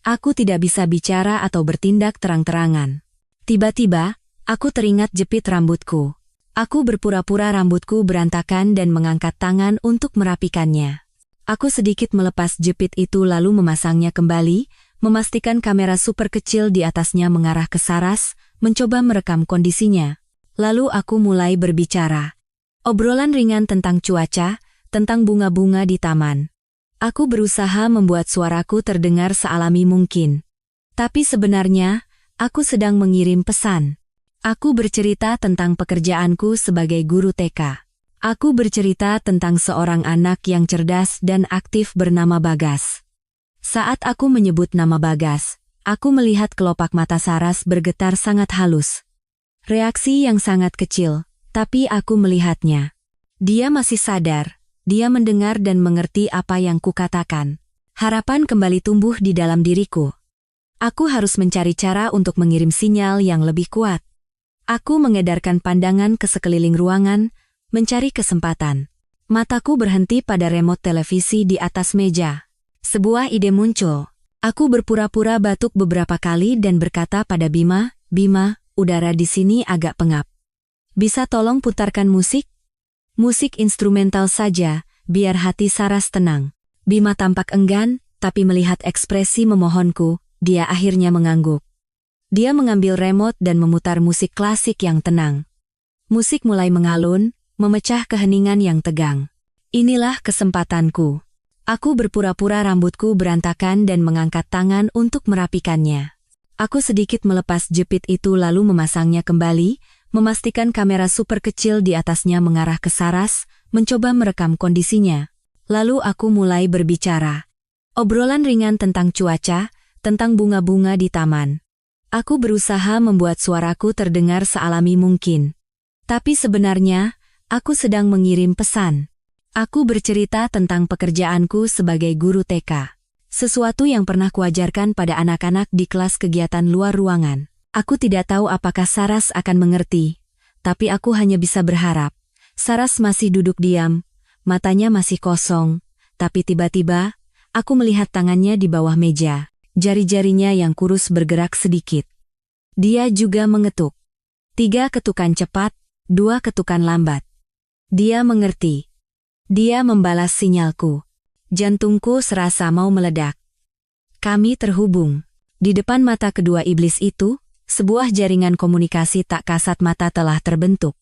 Aku tidak bisa bicara atau bertindak terang-terangan. Tiba-tiba, aku teringat jepit rambutku. Aku berpura-pura rambutku berantakan dan mengangkat tangan untuk merapikannya. Aku sedikit melepas jepit itu lalu memasangnya kembali, memastikan kamera super kecil di atasnya mengarah ke Saras, mencoba merekam kondisinya. Lalu aku mulai berbicara. Obrolan ringan tentang cuaca, tentang bunga-bunga di taman. Aku berusaha membuat suaraku terdengar sealami mungkin. Tapi sebenarnya, aku sedang mengirim pesan. Aku bercerita tentang pekerjaanku sebagai guru TK. Aku bercerita tentang seorang anak yang cerdas dan aktif bernama Bagas. Saat aku menyebut nama Bagas, aku melihat kelopak mata Saras bergetar sangat halus. Reaksi yang sangat kecil, tapi aku melihatnya. Dia masih sadar. Dia mendengar dan mengerti apa yang kukatakan. Harapan kembali tumbuh di dalam diriku. Aku harus mencari cara untuk mengirim sinyal yang lebih kuat. Aku mengedarkan pandangan ke sekeliling ruangan, mencari kesempatan. Mataku berhenti pada remote televisi di atas meja. Sebuah ide muncul. Aku berpura-pura batuk beberapa kali dan berkata pada Bima, "Bima, udara di sini agak pengap. Bisa tolong putarkan musik? Musik instrumental saja, biar hati Saras tenang." Bima tampak enggan, tapi melihat ekspresi memohonku, dia akhirnya mengangguk. Dia mengambil remote dan memutar musik klasik yang tenang. Musik mulai mengalun, memecah keheningan yang tegang. Inilah kesempatanku. Aku berpura-pura rambutku berantakan dan mengangkat tangan untuk merapikannya. Aku sedikit melepas jepit itu lalu memasangnya kembali, memastikan kamera super kecil di atasnya mengarah ke Saras, mencoba merekam kondisinya. Lalu aku mulai berbicara. Obrolan ringan tentang cuaca, tentang bunga-bunga di taman. Aku berusaha membuat suaraku terdengar sealami mungkin. Tapi sebenarnya, aku sedang mengirim pesan. Aku bercerita tentang pekerjaanku sebagai guru TK. Sesuatu yang pernah kuajarkan pada anak-anak di kelas kegiatan luar ruangan. Aku tidak tahu apakah Saras akan mengerti, tapi aku hanya bisa berharap. Saras masih duduk diam, matanya masih kosong, tapi tiba-tiba, aku melihat tangannya di bawah meja, jari-jarinya yang kurus bergerak sedikit. Dia juga mengetuk. 3 ketukan cepat, 2 ketukan lambat. Dia mengerti. Dia membalas sinyalku. Jantungku serasa mau meledak. Kami terhubung. Di depan mata kedua iblis itu, sebuah jaringan komunikasi tak kasat mata telah terbentuk.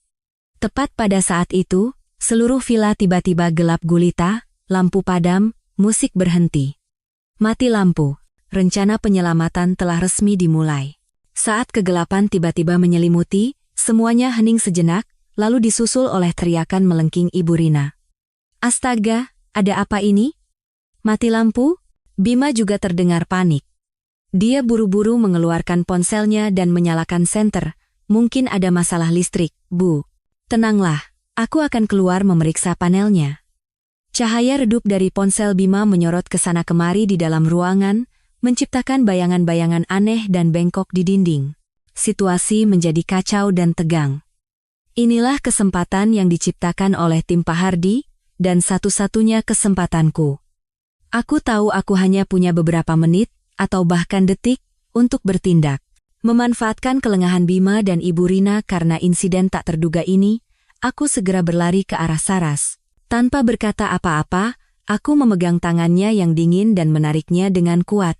Tepat pada saat itu, seluruh villa tiba-tiba gelap gulita, lampu padam, musik berhenti. Mati lampu. Rencana penyelamatan telah resmi dimulai. Saat kegelapan tiba-tiba menyelimuti, semuanya hening sejenak, lalu disusul oleh teriakan melengking Ibu Rina. Astaga, ada apa ini? Mati lampu? Bima juga terdengar panik. Dia buru-buru mengeluarkan ponselnya dan menyalakan senter. Mungkin ada masalah listrik, Bu. Tenanglah, aku akan keluar memeriksa panelnya. Cahaya redup dari ponsel Bima menyorot ke sana kemari di dalam ruangan, menciptakan bayangan-bayangan aneh dan bengkok di dinding. Situasi menjadi kacau dan tegang. Inilah kesempatan yang diciptakan oleh tim Pak Hardi, dan satu-satunya kesempatanku. Aku tahu aku hanya punya beberapa menit, atau bahkan detik, untuk bertindak. Memanfaatkan kelengahan Bima dan Ibu Rina karena insiden tak terduga ini, aku segera berlari ke arah Saras. Tanpa berkata apa-apa, aku memegang tangannya yang dingin dan menariknya dengan kuat.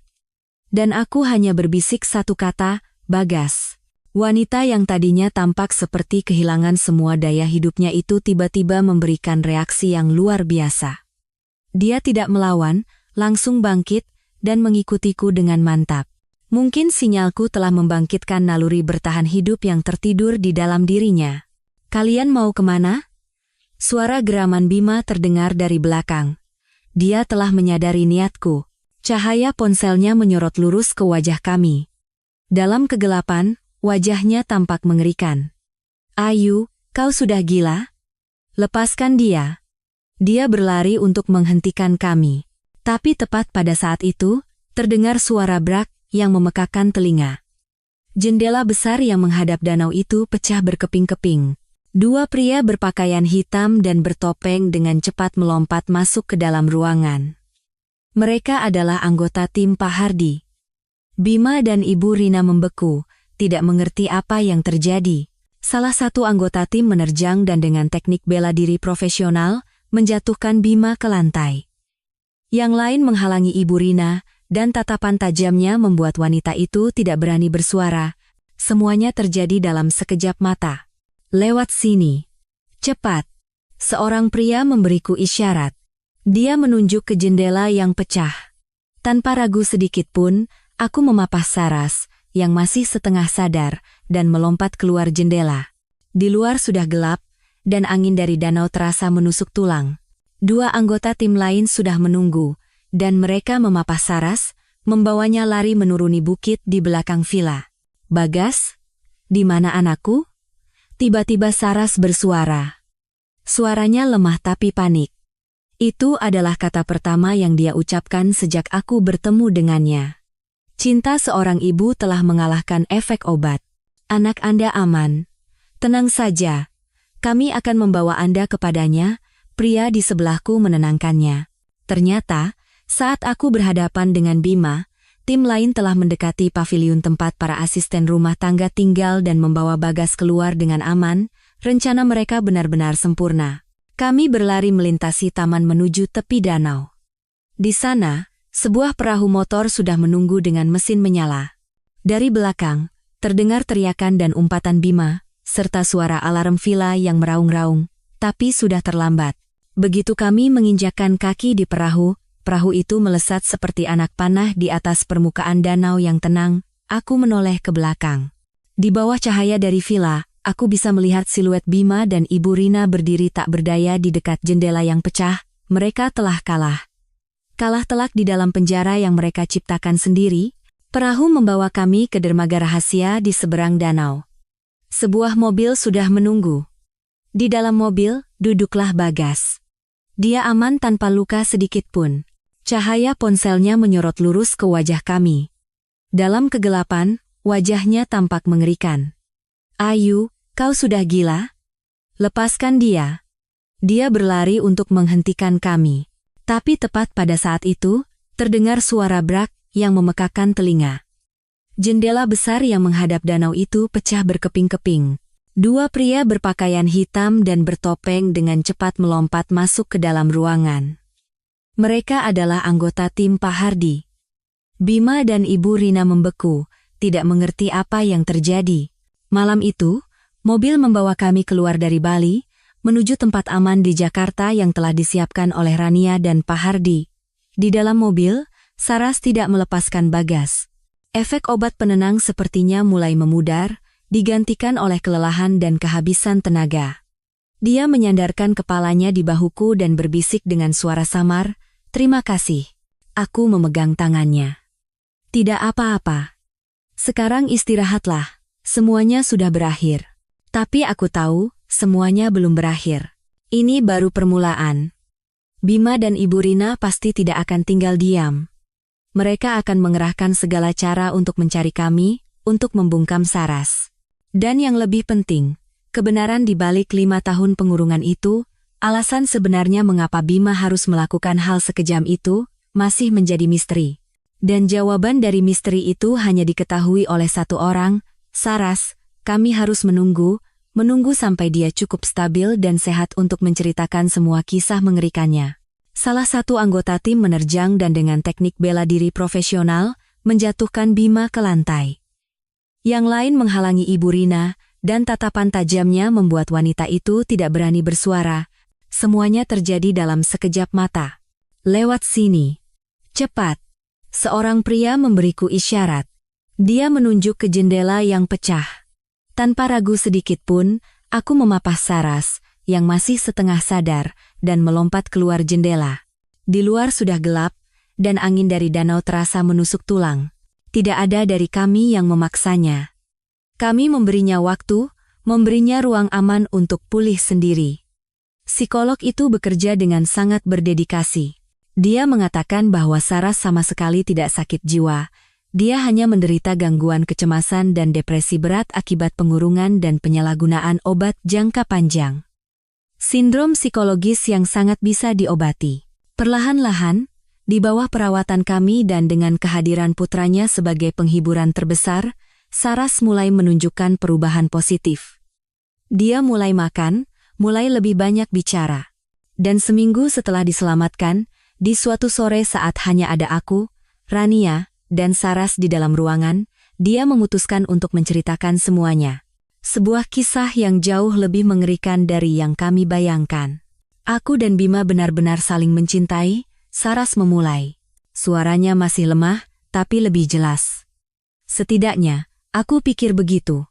Dan aku hanya berbisik satu kata, Bagas. Wanita yang tadinya tampak seperti kehilangan semua daya hidupnya itu tiba-tiba memberikan reaksi yang luar biasa. Dia tidak melawan, langsung bangkit, dan mengikutiku dengan mantap. Mungkin sinyalku telah membangkitkan naluri bertahan hidup yang tertidur di dalam dirinya. Kalian mau kemana? Suara geraman Bima terdengar dari belakang. Dia telah menyadari niatku. Cahaya ponselnya menyorot lurus ke wajah kami. Dalam kegelapan, wajahnya tampak mengerikan. Ayu, kau sudah gila? Lepaskan dia. Dia berlari untuk menghentikan kami. Tapi tepat pada saat itu, terdengar suara brak yang memekakan telinga. Jendela besar yang menghadap danau itu pecah berkeping-keping. 2 pria berpakaian hitam dan bertopeng dengan cepat melompat masuk ke dalam ruangan. Mereka adalah anggota tim Pak Hardi. Bima dan Ibu Rina membeku, tidak mengerti apa yang terjadi. Salah satu anggota tim menerjang dan dengan teknik bela diri profesional, menjatuhkan Bima ke lantai. Yang lain menghalangi Ibu Rina, dan tatapan tajamnya membuat wanita itu tidak berani bersuara. Semuanya terjadi dalam sekejap mata. Lewat sini. Cepat. Seorang pria memberiku isyarat. Dia menunjuk ke jendela yang pecah. Tanpa ragu sedikit pun, aku memapah Saras, yang masih setengah sadar, dan melompat keluar jendela. Di luar sudah gelap, dan angin dari danau terasa menusuk tulang. 2 anggota tim lain sudah menunggu, dan mereka memapah Saras, membawanya lari menuruni bukit di belakang villa. Bagas? Di mana anakku? Tiba-tiba Saras bersuara. Suaranya lemah tapi panik. Itu adalah kata pertama yang dia ucapkan sejak aku bertemu dengannya. Cinta seorang ibu telah mengalahkan efek obat. Anak Anda aman. Tenang saja. Kami akan membawa Anda kepadanya, pria di sebelahku menenangkannya. Ternyata, saat aku berhadapan dengan Bima, tim lain telah mendekati paviliun tempat para asisten rumah tangga tinggal dan membawa Bagas keluar dengan aman. Rencana mereka benar-benar sempurna. Kami berlari melintasi taman menuju tepi danau. Di sana, sebuah perahu motor sudah menunggu dengan mesin menyala. Dari belakang, terdengar teriakan dan umpatan Bima, serta suara alarm villa yang meraung-raung, tapi sudah terlambat. Begitu kami menginjakkan kaki di perahu itu melesat seperti anak panah di atas permukaan danau yang tenang. Aku menoleh ke belakang. Di bawah cahaya dari villa, aku bisa melihat siluet Bima dan Ibu Rina berdiri tak berdaya di dekat jendela yang pecah. Mereka telah kalah. Kalah telak di dalam penjara yang mereka ciptakan sendiri. Perahu membawa kami ke dermaga rahasia di seberang danau. Sebuah mobil sudah menunggu. Di dalam mobil, duduklah Bagas. Dia aman tanpa luka sedikit pun. Cahaya ponselnya menyorot lurus ke wajah kami. Dalam kegelapan, wajahnya tampak mengerikan. Ayu, kau sudah gila? Lepaskan dia. Dia berlari untuk menghentikan kami. Tapi tepat pada saat itu, terdengar suara brak yang memekakan telinga. Jendela besar yang menghadap danau itu pecah berkeping-keping. Dua pria berpakaian hitam dan bertopeng dengan cepat melompat masuk ke dalam ruangan. Mereka adalah anggota tim Pak Hardi. Bima dan Ibu Rina membeku, tidak mengerti apa yang terjadi. Malam itu, mobil membawa kami keluar dari Bali, menuju tempat aman di Jakarta yang telah disiapkan oleh Rania dan Pak Hardi. Di dalam mobil, Saras tidak melepaskan Bagas. Efek obat penenang sepertinya mulai memudar, digantikan oleh kelelahan dan kehabisan tenaga. Dia menyandarkan kepalanya di bahuku dan berbisik dengan suara samar, "Terima kasih." Aku memegang tangannya. "Tidak apa-apa. Sekarang istirahatlah, semuanya sudah berakhir." Tapi aku tahu, semuanya belum berakhir. Ini baru permulaan. Bima dan Ibu Rina pasti tidak akan tinggal diam. Mereka akan mengerahkan segala cara untuk mencari kami, untuk membungkam Saras. Dan yang lebih penting, kebenaran di balik 5 tahun pengurungan itu, alasan sebenarnya mengapa Bima harus melakukan hal sekejam itu, masih menjadi misteri. Dan jawaban dari misteri itu hanya diketahui oleh satu orang, Saras. Kami harus menunggu sampai dia cukup stabil dan sehat untuk menceritakan semua kisah mengerikannya. Salah satu anggota tim menerjang dan dengan teknik bela diri profesional, menjatuhkan Bima ke lantai. Yang lain menghalangi Ibu Rina, dan tatapan tajamnya membuat wanita itu tidak berani bersuara. Semuanya terjadi dalam sekejap mata. "Lewat sini. Cepat." Seorang pria memberiku isyarat. Dia menunjuk ke jendela yang pecah. Tanpa ragu sedikit pun, aku memapah Saras, yang masih setengah sadar, dan melompat keluar jendela. Di luar sudah gelap, dan angin dari danau terasa menusuk tulang. Tidak ada dari kami yang memaksanya. Kami memberinya waktu, memberinya ruang aman untuk pulih sendiri. Psikolog itu bekerja dengan sangat berdedikasi. Dia mengatakan bahwa Saras sama sekali tidak sakit jiwa. Dia hanya menderita gangguan kecemasan dan depresi berat akibat pengurungan dan penyalahgunaan obat jangka panjang. Sindrom psikologis yang sangat bisa diobati. Perlahan-lahan, di bawah perawatan kami dan dengan kehadiran putranya sebagai penghiburan terbesar, Saras mulai menunjukkan perubahan positif. Dia mulai makan, mulai lebih banyak bicara. Dan seminggu setelah diselamatkan, di suatu sore saat hanya ada aku, Rania, dan Saras di dalam ruangan, dia memutuskan untuk menceritakan semuanya. Sebuah kisah yang jauh lebih mengerikan dari yang kami bayangkan. Aku dan Bima benar-benar saling mencintai. Saras memulai. Suaranya masih lemah, tapi lebih jelas. Setidaknya, aku pikir begitu.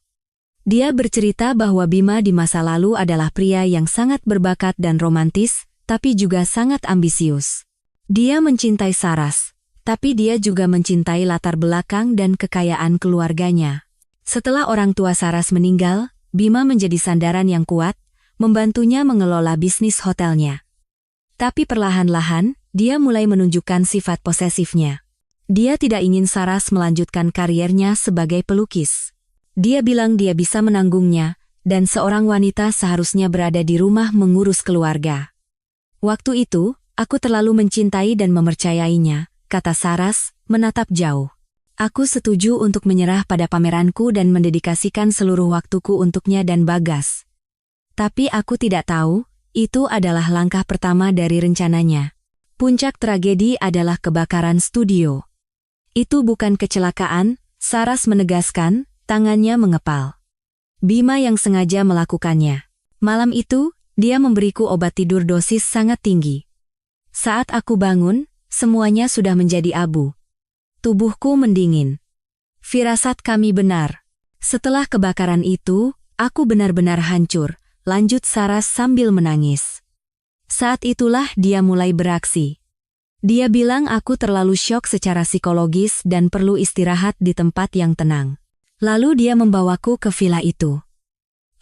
Dia bercerita bahwa Bima di masa lalu adalah pria yang sangat berbakat dan romantis, tapi juga sangat ambisius. Dia mencintai Saras, tapi dia juga mencintai latar belakang dan kekayaan keluarganya. Setelah orang tua Saras meninggal, Bima menjadi sandaran yang kuat, membantunya mengelola bisnis hotelnya. Tapi perlahan-lahan, dia mulai menunjukkan sifat posesifnya. Dia tidak ingin Saras melanjutkan kariernya sebagai pelukis. Dia bilang dia bisa menanggungnya, dan seorang wanita seharusnya berada di rumah mengurus keluarga. "Waktu itu, aku terlalu mencintai dan mempercayainya," kata Saras, menatap jauh. "Aku setuju untuk menyerah pada pameranku dan mendedikasikan seluruh waktuku untuknya dan Bagas. Tapi aku tidak tahu, itu adalah langkah pertama dari rencananya. Puncak tragedi adalah kebakaran studio." "Itu bukan kecelakaan," Saras menegaskan, tangannya mengepal. "Bima yang sengaja melakukannya. Malam itu, dia memberiku obat tidur dosis sangat tinggi. Saat aku bangun, semuanya sudah menjadi abu. Tubuhku mendingin. Firasat kami benar. Setelah kebakaran itu, aku benar-benar hancur," lanjut Saras sambil menangis. "Saat itulah dia mulai beraksi. Dia bilang aku terlalu syok secara psikologis dan perlu istirahat di tempat yang tenang. Lalu dia membawaku ke villa itu.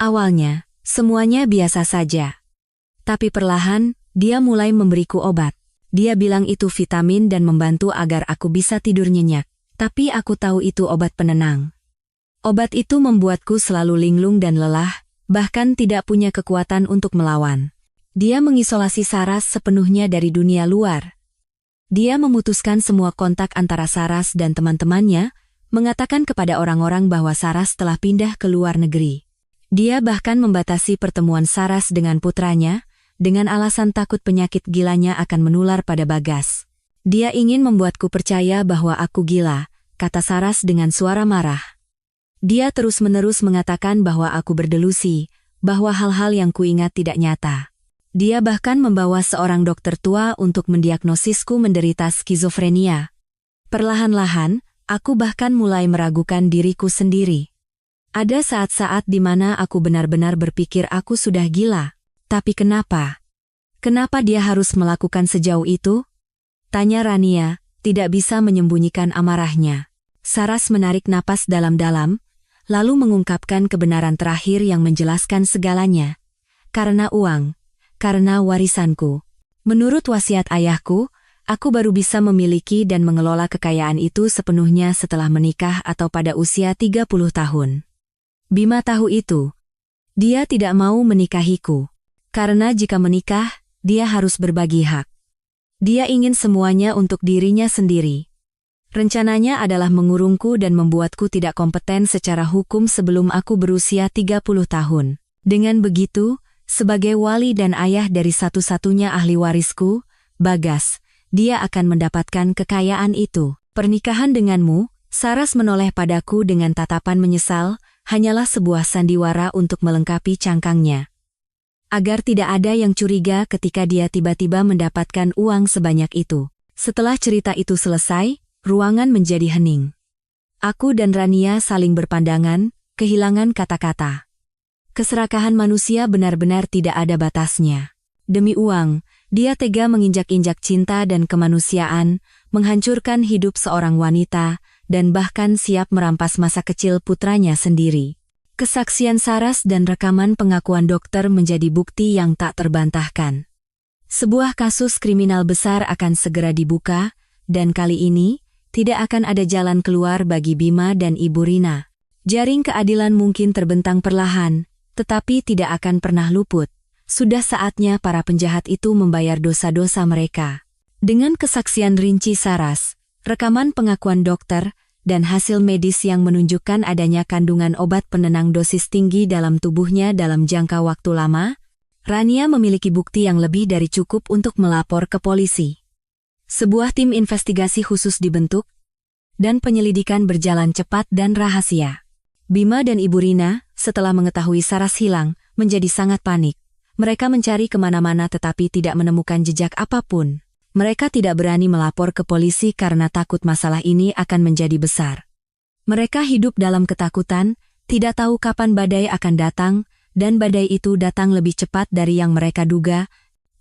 Awalnya, semuanya biasa saja. Tapi perlahan, Dia mulai memberiku obat. Dia bilang itu vitamin dan membantu agar aku bisa tidur nyenyak. Tapi aku tahu itu obat penenang. Obat itu membuatku selalu linglung dan lelah, bahkan tidak punya kekuatan untuk melawan. Dia mengisolasi Saras sepenuhnya dari dunia luar. Dia memutuskan semua kontak antara Saras dan teman-temannya, mengatakan kepada orang-orang bahwa Saras telah pindah ke luar negeri. Dia bahkan membatasi pertemuan Saras dengan putranya, dengan alasan takut penyakit gilanya akan menular pada Bagas. Dia ingin membuatku percaya bahwa aku gila, kata Saras dengan suara marah. Dia terus-menerus mengatakan bahwa aku berdelusi, bahwa hal-hal yang kuingat tidak nyata. Dia bahkan membawa seorang dokter tua untuk mendiagnosisku menderita skizofrenia. Perlahan-lahan, aku bahkan mulai meragukan diriku sendiri. Ada saat-saat di mana aku benar-benar berpikir aku sudah gila. Tapi kenapa? Kenapa dia harus melakukan sejauh itu? Tanya Rania, tidak bisa menyembunyikan amarahnya. Saras menarik napas dalam-dalam, lalu mengungkapkan kebenaran terakhir yang menjelaskan segalanya. Karena uang, karena warisanku. Menurut wasiat ayahku, aku baru bisa memiliki dan mengelola kekayaan itu sepenuhnya setelah menikah atau pada usia 30 tahun. Bima tahu itu. Dia tidak mau menikahiku. Karena jika menikah, dia harus berbagi hak. Dia ingin semuanya untuk dirinya sendiri. Rencananya adalah mengurungku dan membuatku tidak kompeten secara hukum sebelum aku berusia 30 tahun. Dengan begitu, sebagai wali dan ayah dari satu-satunya ahli warisku, Bagas, dia akan mendapatkan kekayaan itu. Pernikahan denganmu, Saras menoleh padaku dengan tatapan menyesal, hanyalah sebuah sandiwara untuk melengkapi cangkangnya. Agar tidak ada yang curiga ketika dia tiba-tiba mendapatkan uang sebanyak itu. Setelah cerita itu selesai, ruangan menjadi hening. Aku dan Rania saling berpandangan, kehilangan kata-kata. Keserakahan manusia benar-benar tidak ada batasnya. Demi uang, dia tega menginjak-injak cinta dan kemanusiaan, menghancurkan hidup seorang wanita, dan bahkan siap merampas masa kecil putranya sendiri. Kesaksian Saras dan rekaman pengakuan dokter menjadi bukti yang tak terbantahkan. Sebuah kasus kriminal besar akan segera dibuka, dan kali ini, tidak akan ada jalan keluar bagi Bima dan Ibu Rina. Jaring keadilan mungkin terbentang perlahan, tetapi tidak akan pernah luput. Sudah saatnya para penjahat itu membayar dosa-dosa mereka. Dengan kesaksian rinci Saras, rekaman pengakuan dokter, dan hasil medis yang menunjukkan adanya kandungan obat penenang dosis tinggi dalam tubuhnya dalam jangka waktu lama, Rania memiliki bukti yang lebih dari cukup untuk melapor ke polisi. Sebuah tim investigasi khusus dibentuk, dan penyelidikan berjalan cepat dan rahasia. Bima dan Ibu Rina, setelah mengetahui Saras hilang, menjadi sangat panik. Mereka mencari kemana-mana tetapi tidak menemukan jejak apapun. Mereka tidak berani melapor ke polisi karena takut masalah ini akan menjadi besar. Mereka hidup dalam ketakutan, tidak tahu kapan badai akan datang, dan badai itu datang lebih cepat dari yang mereka duga.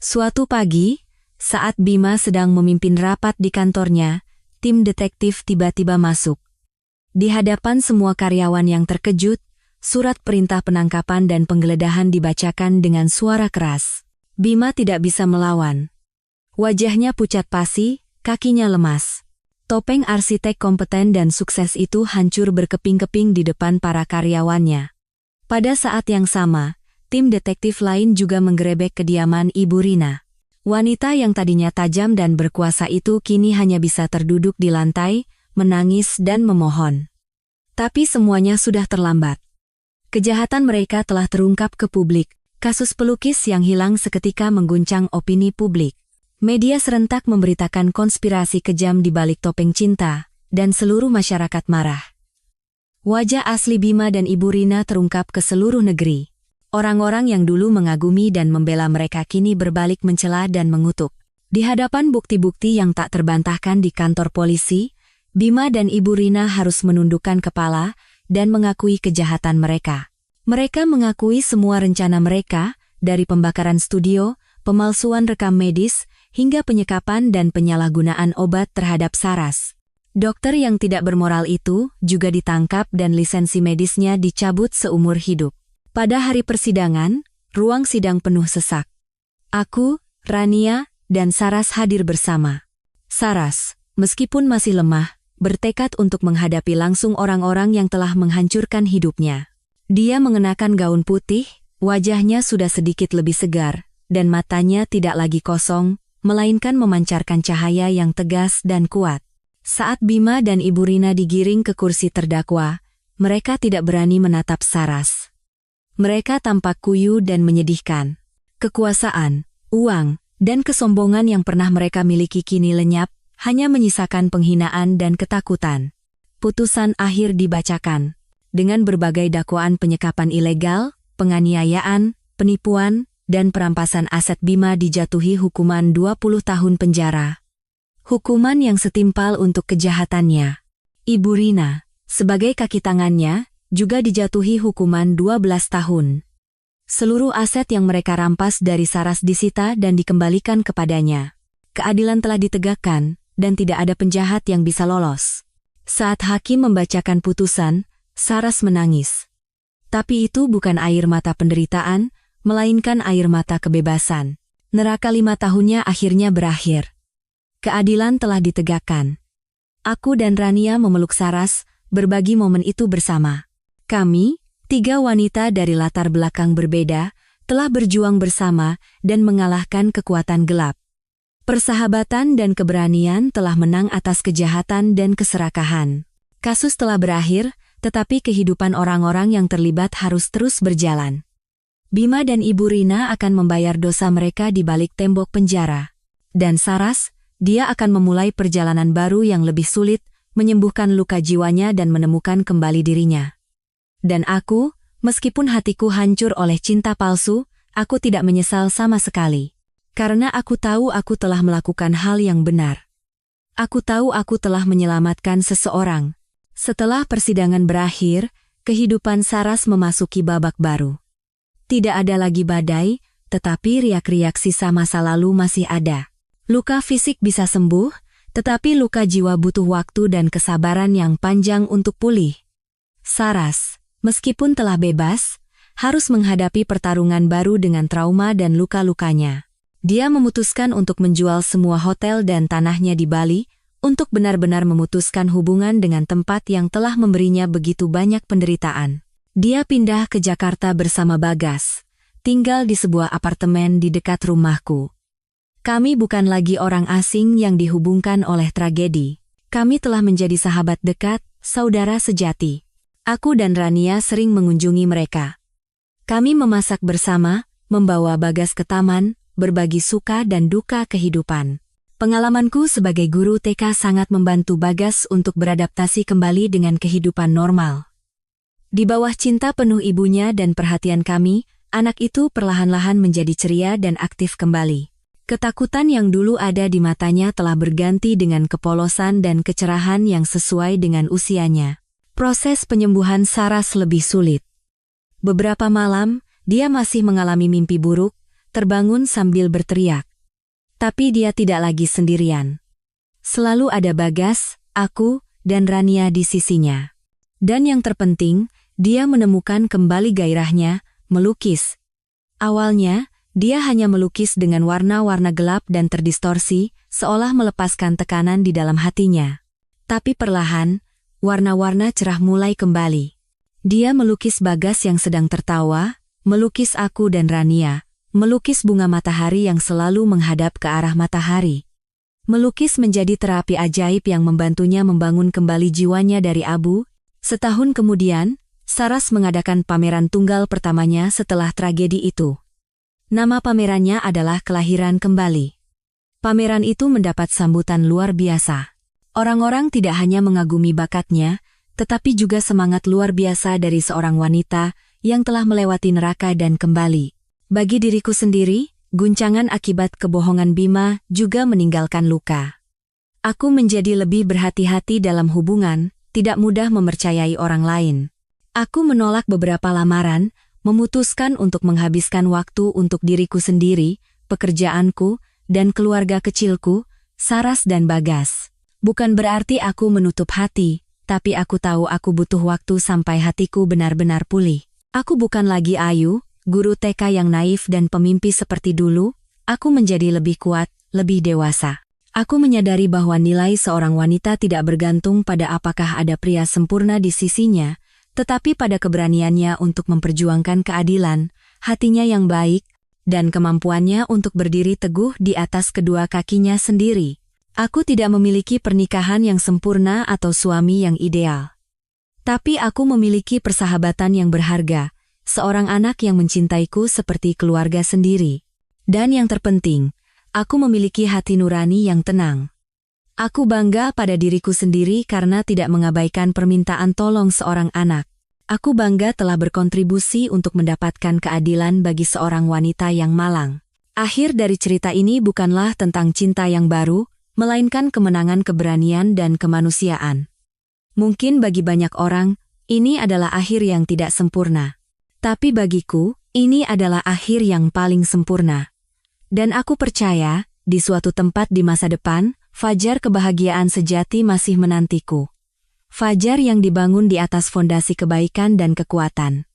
Suatu pagi, saat Bima sedang memimpin rapat di kantornya, tim detektif tiba-tiba masuk. Di hadapan semua karyawan yang terkejut, surat perintah penangkapan dan penggeledahan dibacakan dengan suara keras. Bima tidak bisa melawan. Wajahnya pucat pasi, kakinya lemas. Topeng arsitek kompeten dan sukses itu hancur berkeping-keping di depan para karyawannya. Pada saat yang sama, tim detektif lain juga menggerebek kediaman Ibu Rina. Wanita yang tadinya tajam dan berkuasa itu kini hanya bisa terduduk di lantai, menangis dan memohon. Tapi semuanya sudah terlambat. Kejahatan mereka telah terungkap ke publik. Kasus pelukis yang hilang seketika mengguncang opini publik. Media serentak memberitakan konspirasi kejam di balik topeng cinta, dan seluruh masyarakat marah. Wajah asli Bima dan Ibu Rina terungkap ke seluruh negeri. Orang-orang yang dulu mengagumi dan membela mereka kini berbalik mencela dan mengutuk. Di hadapan bukti-bukti yang tak terbantahkan di kantor polisi, Bima dan Ibu Rina harus menundukkan kepala dan mengakui kejahatan mereka. Mereka mengakui semua rencana mereka, dari pembakaran studio, pemalsuan rekam medis, hingga penyekapan dan penyalahgunaan obat terhadap Saras. Dokter yang tidak bermoral itu juga ditangkap dan lisensi medisnya dicabut seumur hidup. Pada hari persidangan, ruang sidang penuh sesak. Aku, Rania, dan Saras hadir bersama. Saras, meskipun masih lemah, bertekad untuk menghadapi langsung orang-orang yang telah menghancurkan hidupnya. Dia mengenakan gaun putih, wajahnya sudah sedikit lebih segar, dan matanya tidak lagi kosong, melainkan memancarkan cahaya yang tegas dan kuat. Saat Bima dan Ibu Rina digiring ke kursi terdakwa, mereka tidak berani menatap Saras. Mereka tampak kuyu dan menyedihkan. Kekuasaan, uang, dan kesombongan yang pernah mereka miliki kini lenyap, hanya menyisakan penghinaan dan ketakutan. Putusan akhir dibacakan. Dengan berbagai dakwaan penyekapan ilegal, penganiayaan, penipuan, dan perampasan aset, Bima dijatuhi hukuman 20 tahun penjara. Hukuman yang setimpal untuk kejahatannya. Ibu Rina, sebagai kaki tangannya, juga dijatuhi hukuman 12 tahun. Seluruh aset yang mereka rampas dari Saras disita dan dikembalikan kepadanya. Keadilan telah ditegakkan, dan tidak ada penjahat yang bisa lolos. Saat hakim membacakan putusan, Saras menangis. Tapi itu bukan air mata penderitaan, melainkan air mata kebebasan. Neraka 5 tahunnya akhirnya berakhir. Keadilan telah ditegakkan. Aku dan Rania memeluk Saras, berbagi momen itu bersama. Kami, 3 wanita dari latar belakang berbeda, telah berjuang bersama dan mengalahkan kekuatan gelap. Persahabatan dan keberanian telah menang atas kejahatan dan keserakahan. Kasus telah berakhir, tetapi kehidupan orang-orang yang terlibat harus terus berjalan. Bima dan Ibu Rina akan membayar dosa mereka di balik tembok penjara. Dan Saras, dia akan memulai perjalanan baru yang lebih sulit, menyembuhkan luka jiwanya dan menemukan kembali dirinya. Dan aku, meskipun hatiku hancur oleh cinta palsu, aku tidak menyesal sama sekali. Karena aku tahu aku telah melakukan hal yang benar. Aku tahu aku telah menyelamatkan seseorang. Setelah persidangan berakhir, kehidupan Saras memasuki babak baru. Tidak ada lagi badai, tetapi riak-riak sisa masa lalu masih ada. Luka fisik bisa sembuh, tetapi luka jiwa butuh waktu dan kesabaran yang panjang untuk pulih. Saras, meskipun telah bebas, harus menghadapi pertarungan baru dengan trauma dan luka-lukanya. Dia memutuskan untuk menjual semua hotel dan tanahnya di Bali, untuk benar-benar memutuskan hubungan dengan tempat yang telah memberinya begitu banyak penderitaan. Dia pindah ke Jakarta bersama Bagas, tinggal di sebuah apartemen di dekat rumahku. Kami bukan lagi orang asing yang dihubungkan oleh tragedi. Kami telah menjadi sahabat dekat, saudara sejati. Aku dan Rania sering mengunjungi mereka. Kami memasak bersama, membawa Bagas ke taman, berbagi suka dan duka kehidupan. Pengalamanku sebagai guru TK sangat membantu Bagas untuk beradaptasi kembali dengan kehidupan normal. Di bawah cinta penuh ibunya dan perhatian kami, anak itu perlahan-lahan menjadi ceria dan aktif kembali. Ketakutan yang dulu ada di matanya telah berganti dengan kepolosan dan kecerahan yang sesuai dengan usianya. Proses penyembuhan Saras lebih sulit. Beberapa malam, dia masih mengalami mimpi buruk, terbangun sambil berteriak. Tapi dia tidak lagi sendirian. Selalu ada Bagas, aku, dan Rania di sisinya. Dan yang terpenting, dia menemukan kembali gairahnya, melukis. Awalnya, dia hanya melukis dengan warna-warna gelap dan terdistorsi, seolah melepaskan tekanan di dalam hatinya. Tapi perlahan, warna-warna cerah mulai kembali. Dia melukis Bagas yang sedang tertawa, melukis aku dan Rania, melukis bunga matahari yang selalu menghadap ke arah matahari. Melukis menjadi terapi ajaib yang membantunya membangun kembali jiwanya dari abu. Setahun kemudian, Saras mengadakan pameran tunggal pertamanya setelah tragedi itu. Nama pamerannya adalah Kelahiran Kembali. Pameran itu mendapat sambutan luar biasa. Orang-orang tidak hanya mengagumi bakatnya, tetapi juga semangat luar biasa dari seorang wanita yang telah melewati neraka dan kembali. Bagi diriku sendiri, guncangan akibat kebohongan Bima juga meninggalkan luka. Aku menjadi lebih berhati-hati dalam hubungan, tidak mudah mempercayai orang lain. Aku menolak beberapa lamaran, memutuskan untuk menghabiskan waktu untuk diriku sendiri, pekerjaanku, dan keluarga kecilku, Saras dan Bagas. Bukan berarti aku menutup hati, tapi aku tahu aku butuh waktu sampai hatiku benar-benar pulih. Aku bukan lagi Ayu, guru TK yang naif dan pemimpi seperti dulu. Aku menjadi lebih kuat, lebih dewasa. Aku menyadari bahwa nilai seorang wanita tidak bergantung pada apakah ada pria sempurna di sisinya, tetapi pada keberaniannya untuk memperjuangkan keadilan, hatinya yang baik, dan kemampuannya untuk berdiri teguh di atas kedua kakinya sendiri. Aku tidak memiliki pernikahan yang sempurna atau suami yang ideal. Tapi aku memiliki persahabatan yang berharga, seorang anak yang mencintaiku seperti keluarga sendiri. Dan yang terpenting, aku memiliki hati nurani yang tenang. Aku bangga pada diriku sendiri karena tidak mengabaikan permintaan tolong seorang anak. Aku bangga telah berkontribusi untuk mendapatkan keadilan bagi seorang wanita yang malang. Akhir dari cerita ini bukanlah tentang cinta yang baru, melainkan kemenangan keberanian dan kemanusiaan. Mungkin bagi banyak orang, ini adalah akhir yang tidak sempurna. Tapi bagiku, ini adalah akhir yang paling sempurna. Dan aku percaya, di suatu tempat di masa depan, fajar kebahagiaan sejati masih menantiku. Fajar yang dibangun di atas fondasi kebaikan dan kekuatan.